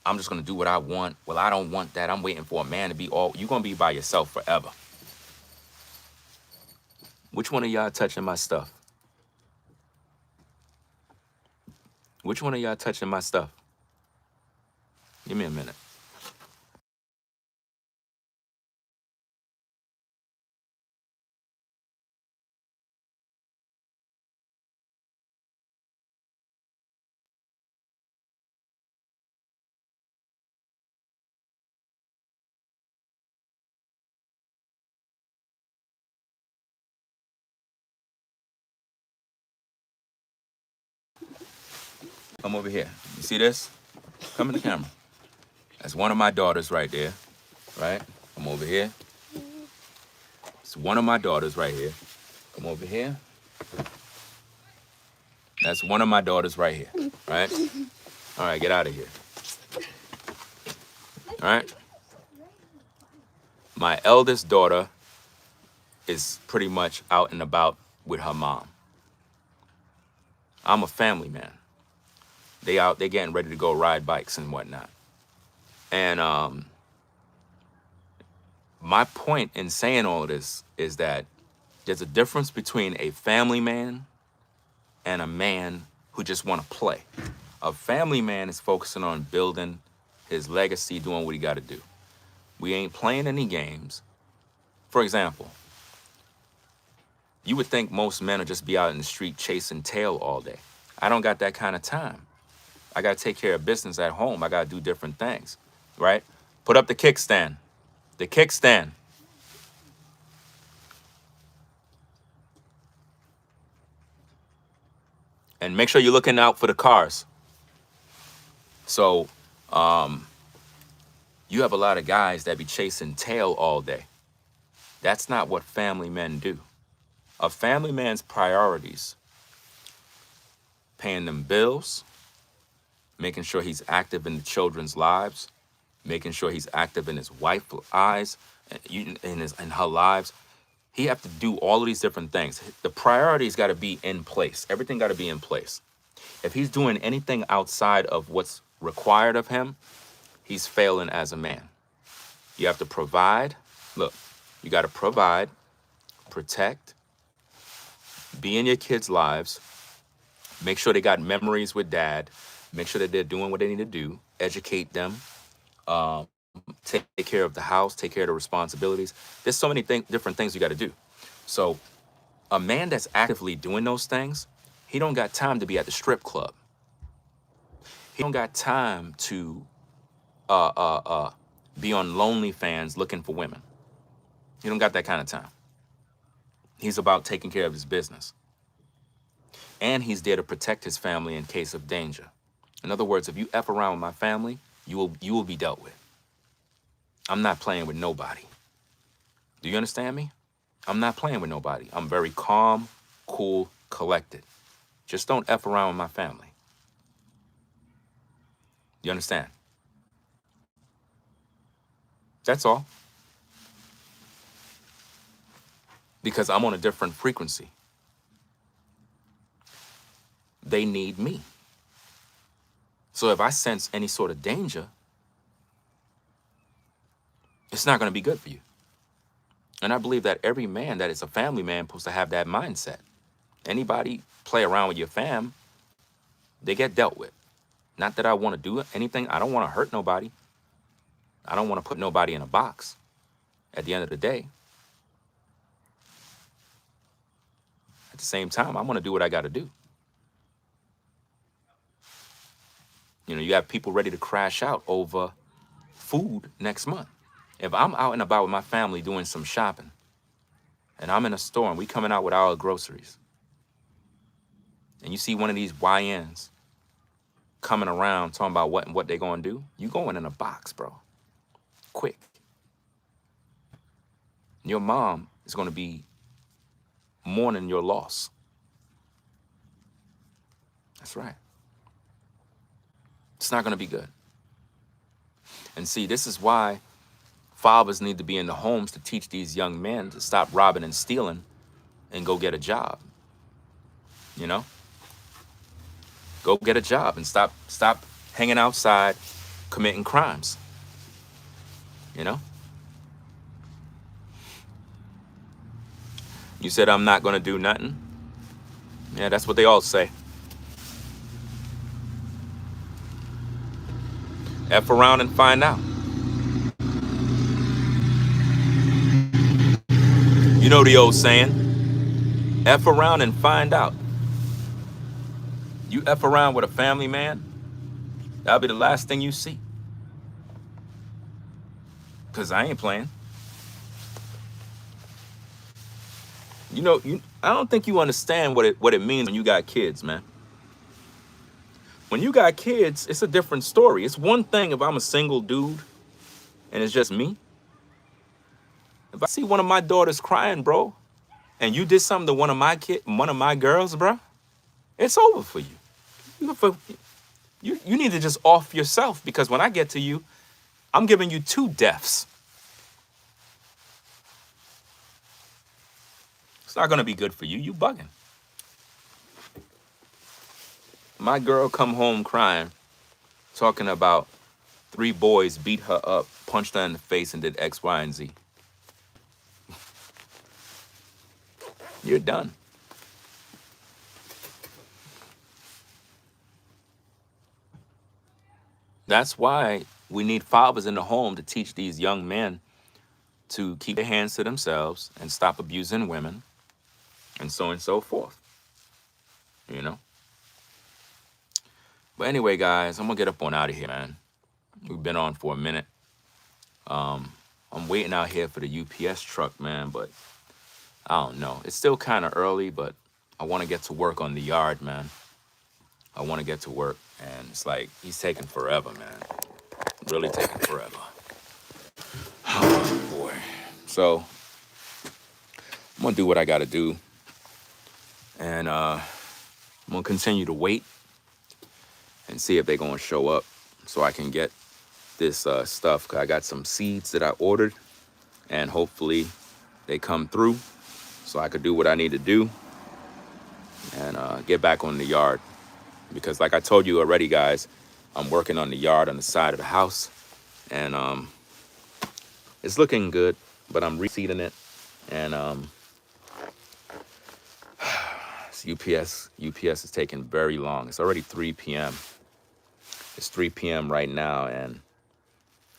Speaker 1: I'm just going to do what I want. Well, I don't want that. I'm waiting for a man to be all, you're going to be by yourself forever. Which one of y'all touching my stuff? Which one of y'all touching my stuff? Give me a minute. Come over here. You see this? Come in the camera. That's one of my daughters right there, right? Come over here. It's one of my daughters right here. Come over here. That's one of my daughters right here, right? All right, get out of here. All right? My eldest daughter is pretty much out and about with her mom. I'm a family man. They getting ready to go ride bikes and whatnot. And my point in saying all of this is that there's a difference between a family man and a man who just want to play. A family man is focusing on building his legacy, doing what he got to do. We ain't playing any games. For example, you would think most men would just be out in the street chasing tail all day. I don't got that kind of time. I got to take care of business at home. I got to do different things, right? Put up the kickstand. The kickstand. And make sure you're looking out for the cars. So, you have a lot of guys that be chasing tail all day. That's not what family men do. A family man's priorities: paying them bills, making sure he's active in the children's lives, making sure he's active in his wife's eyes, in her lives. He have to do all of these different things. The priorities got to be in place. Everything got to be in place. If he's doing anything outside of what's required of him, he's failing as a man. You have to provide. Look, you got to provide, protect, be in your kids' lives, make sure they got memories with dad, make sure that they're doing what they need to do, educate them, take care of the house, take care of the responsibilities. There's so many different things you got to do. So a man that's actively doing those things, he don't got time to be at the strip club. He don't got time to be on OnlyFans looking for women. He don't got that kind of time. He's about taking care of his business. And he's there to protect his family in case of danger. In other words, if you F around with my family, you will be dealt with. I'm not playing with nobody. Do you understand me? I'm not playing with nobody. I'm very calm, cool, collected. Just don't F around with my family. You understand? That's all. Because I'm on a different frequency. They need me. So if I sense any sort of danger, it's not going to be good for you. And I believe that every man that is a family man supposed to have that mindset. Anybody play around with your fam, they get dealt with. Not that I want to do anything. I don't want to hurt nobody. I don't want to put nobody in a box. At the end of the day, at the same time, I'm going to do what I got to do. You know, you have people ready to crash out over food next month. If I'm out and about with my family doing some shopping, and I'm in a store and we coming out with our groceries, and you see one of these YNs coming around talking about what they gonna do, you going in a box, bro. Quick. Your mom is gonna be mourning your loss. That's right. It's not gonna be good. And see, this is why fathers need to be in the homes to teach these young men to stop robbing and stealing and go get a job. You know? Go get a job and stop hanging outside committing crimes. You know? You said I'm not gonna do nothing? Yeah, that's what they all say. F around and find out. You know the old saying, F around and find out. You F around with a family man, that'll be the last thing you see. Cause I ain't playing. You know, I don't think you understand what it means when you got kids, man. When you got kids, it's a different story. It's one thing if I'm a single dude and it's just me. If I see one of my daughters crying, bro, and you did something to one of my girls, bro, it's over for you. You need to just off yourself, because when I get to you, I'm giving you 2 deaths. It's not gonna be good for you. You bugging. My girl come home crying, talking about 3 boys beat her up, punched her in the face, and did X, Y, and Z. You're done. That's why we need fathers in the home to teach these young men to keep their hands to themselves and stop abusing women and so on and so forth. You know? But anyway, guys, I'm gonna get up on out of here, man. We've been on for a minute. I'm waiting out here for the UPS truck, man, but I don't know. It's still kind of early, but I want to get to work on the yard, man. I want to get to work, and it's like he's taking forever, man. Really taking forever. Oh, boy. So I'm gonna do what I gotta do, and I'm gonna continue to wait and see if they're gonna show up so I can get this stuff. 'Cause I got some seeds that I ordered, and hopefully they come through so I could do what I need to do and get back on the yard. Because like I told you already, guys, I'm working on the yard on the side of the house, and it's looking good, but I'm reseeding it, and UPS is taking very long. It's already 3 p.m. It's 3 p.m. right now, and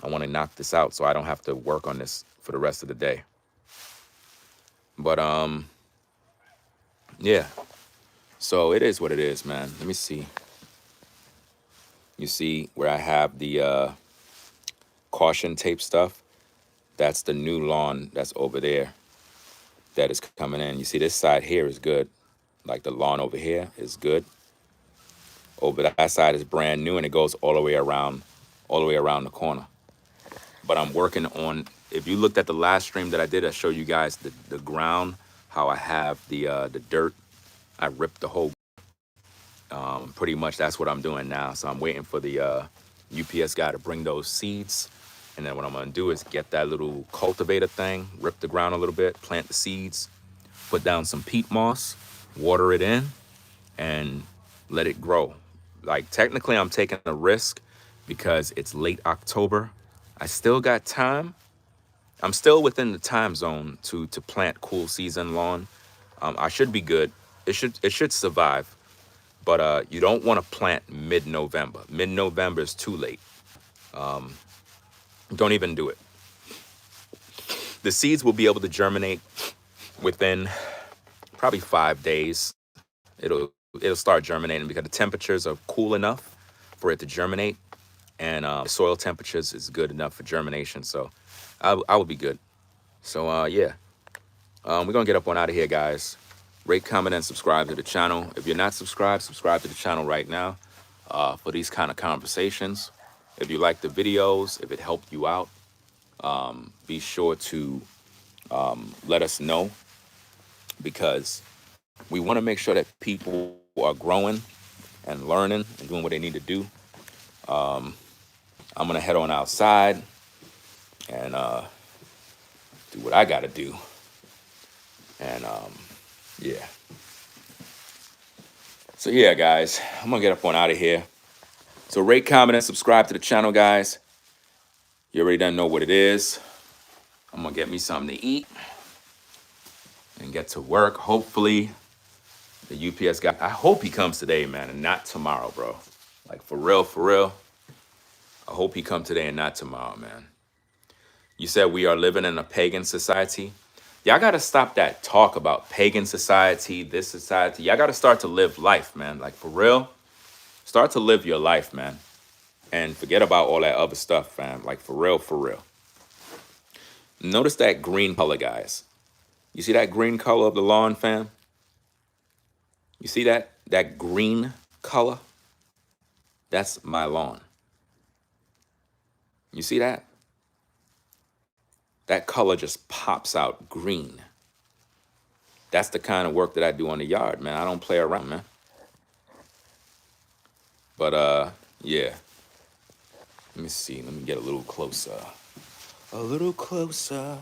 Speaker 1: I want to knock this out so I don't have to work on this for the rest of the day. But yeah. So it is what it is, man. Let me see. You see where I have the caution tape stuff? That's the new lawn that's over there that is coming in. You see this side here is good. Like the lawn over here is good. Over that side is brand new, and it goes all the way around the corner. but I'm working on. If you looked at the last stream that I did, I showed you guys the ground, how I have the dirt. I ripped the whole. Pretty much that's what I'm doing now. So I'm waiting for the UPS guy to bring those seeds, and then what I'm gonna do is get that little cultivator thing, rip the ground a little bit, plant the seeds, put down some peat moss, water it in, and let it grow. Like technically, I'm taking a risk because it's late October. I still got time. I'm still within the time zone to plant cool season lawn. I should be good. It should survive. But you don't want to plant mid-November. Mid-November is too late. Don't even do it. The seeds will be able to germinate within probably 5 days. It'll start germinating because the temperatures are cool enough for it to germinate, and soil temperatures is good enough for germination. So I will be good. So yeah, we're gonna get up on out of here, guys. Rate, comment, and subscribe to the channel. If you're not subscribed, subscribe to the channel right now for these kind of conversations. If you like the videos, if it helped you out, be sure to let us know, because we want to make sure that people are growing and learning and doing what they need to do. I'm going to head on outside and do what I got to do. And yeah. So yeah, guys, I'm going to get up on out of here. So rate, comment, and subscribe to the channel, guys. You already done know what it is. I'm going to get me something to eat and get to work. Hopefully, the UPS guy, I hope he comes today, man, and not tomorrow, bro. Like, for real, for real. I hope he come today and not tomorrow, man. You said we are living in a pagan society. Y'all got to stop that talk about pagan society, this society. Y'all got to start to live life, man. Like, for real. Start to live your life, man. And forget about all that other stuff, fam. Like, for real, for real. Notice that green color, guys. You see that green color of the lawn, fam? You see that? That green color? That's my lawn. You see that? That color just pops out green. That's the kind of work that I do on the yard, man. I don't play around, man. But yeah. Let me see. Let me get a little closer. A little closer.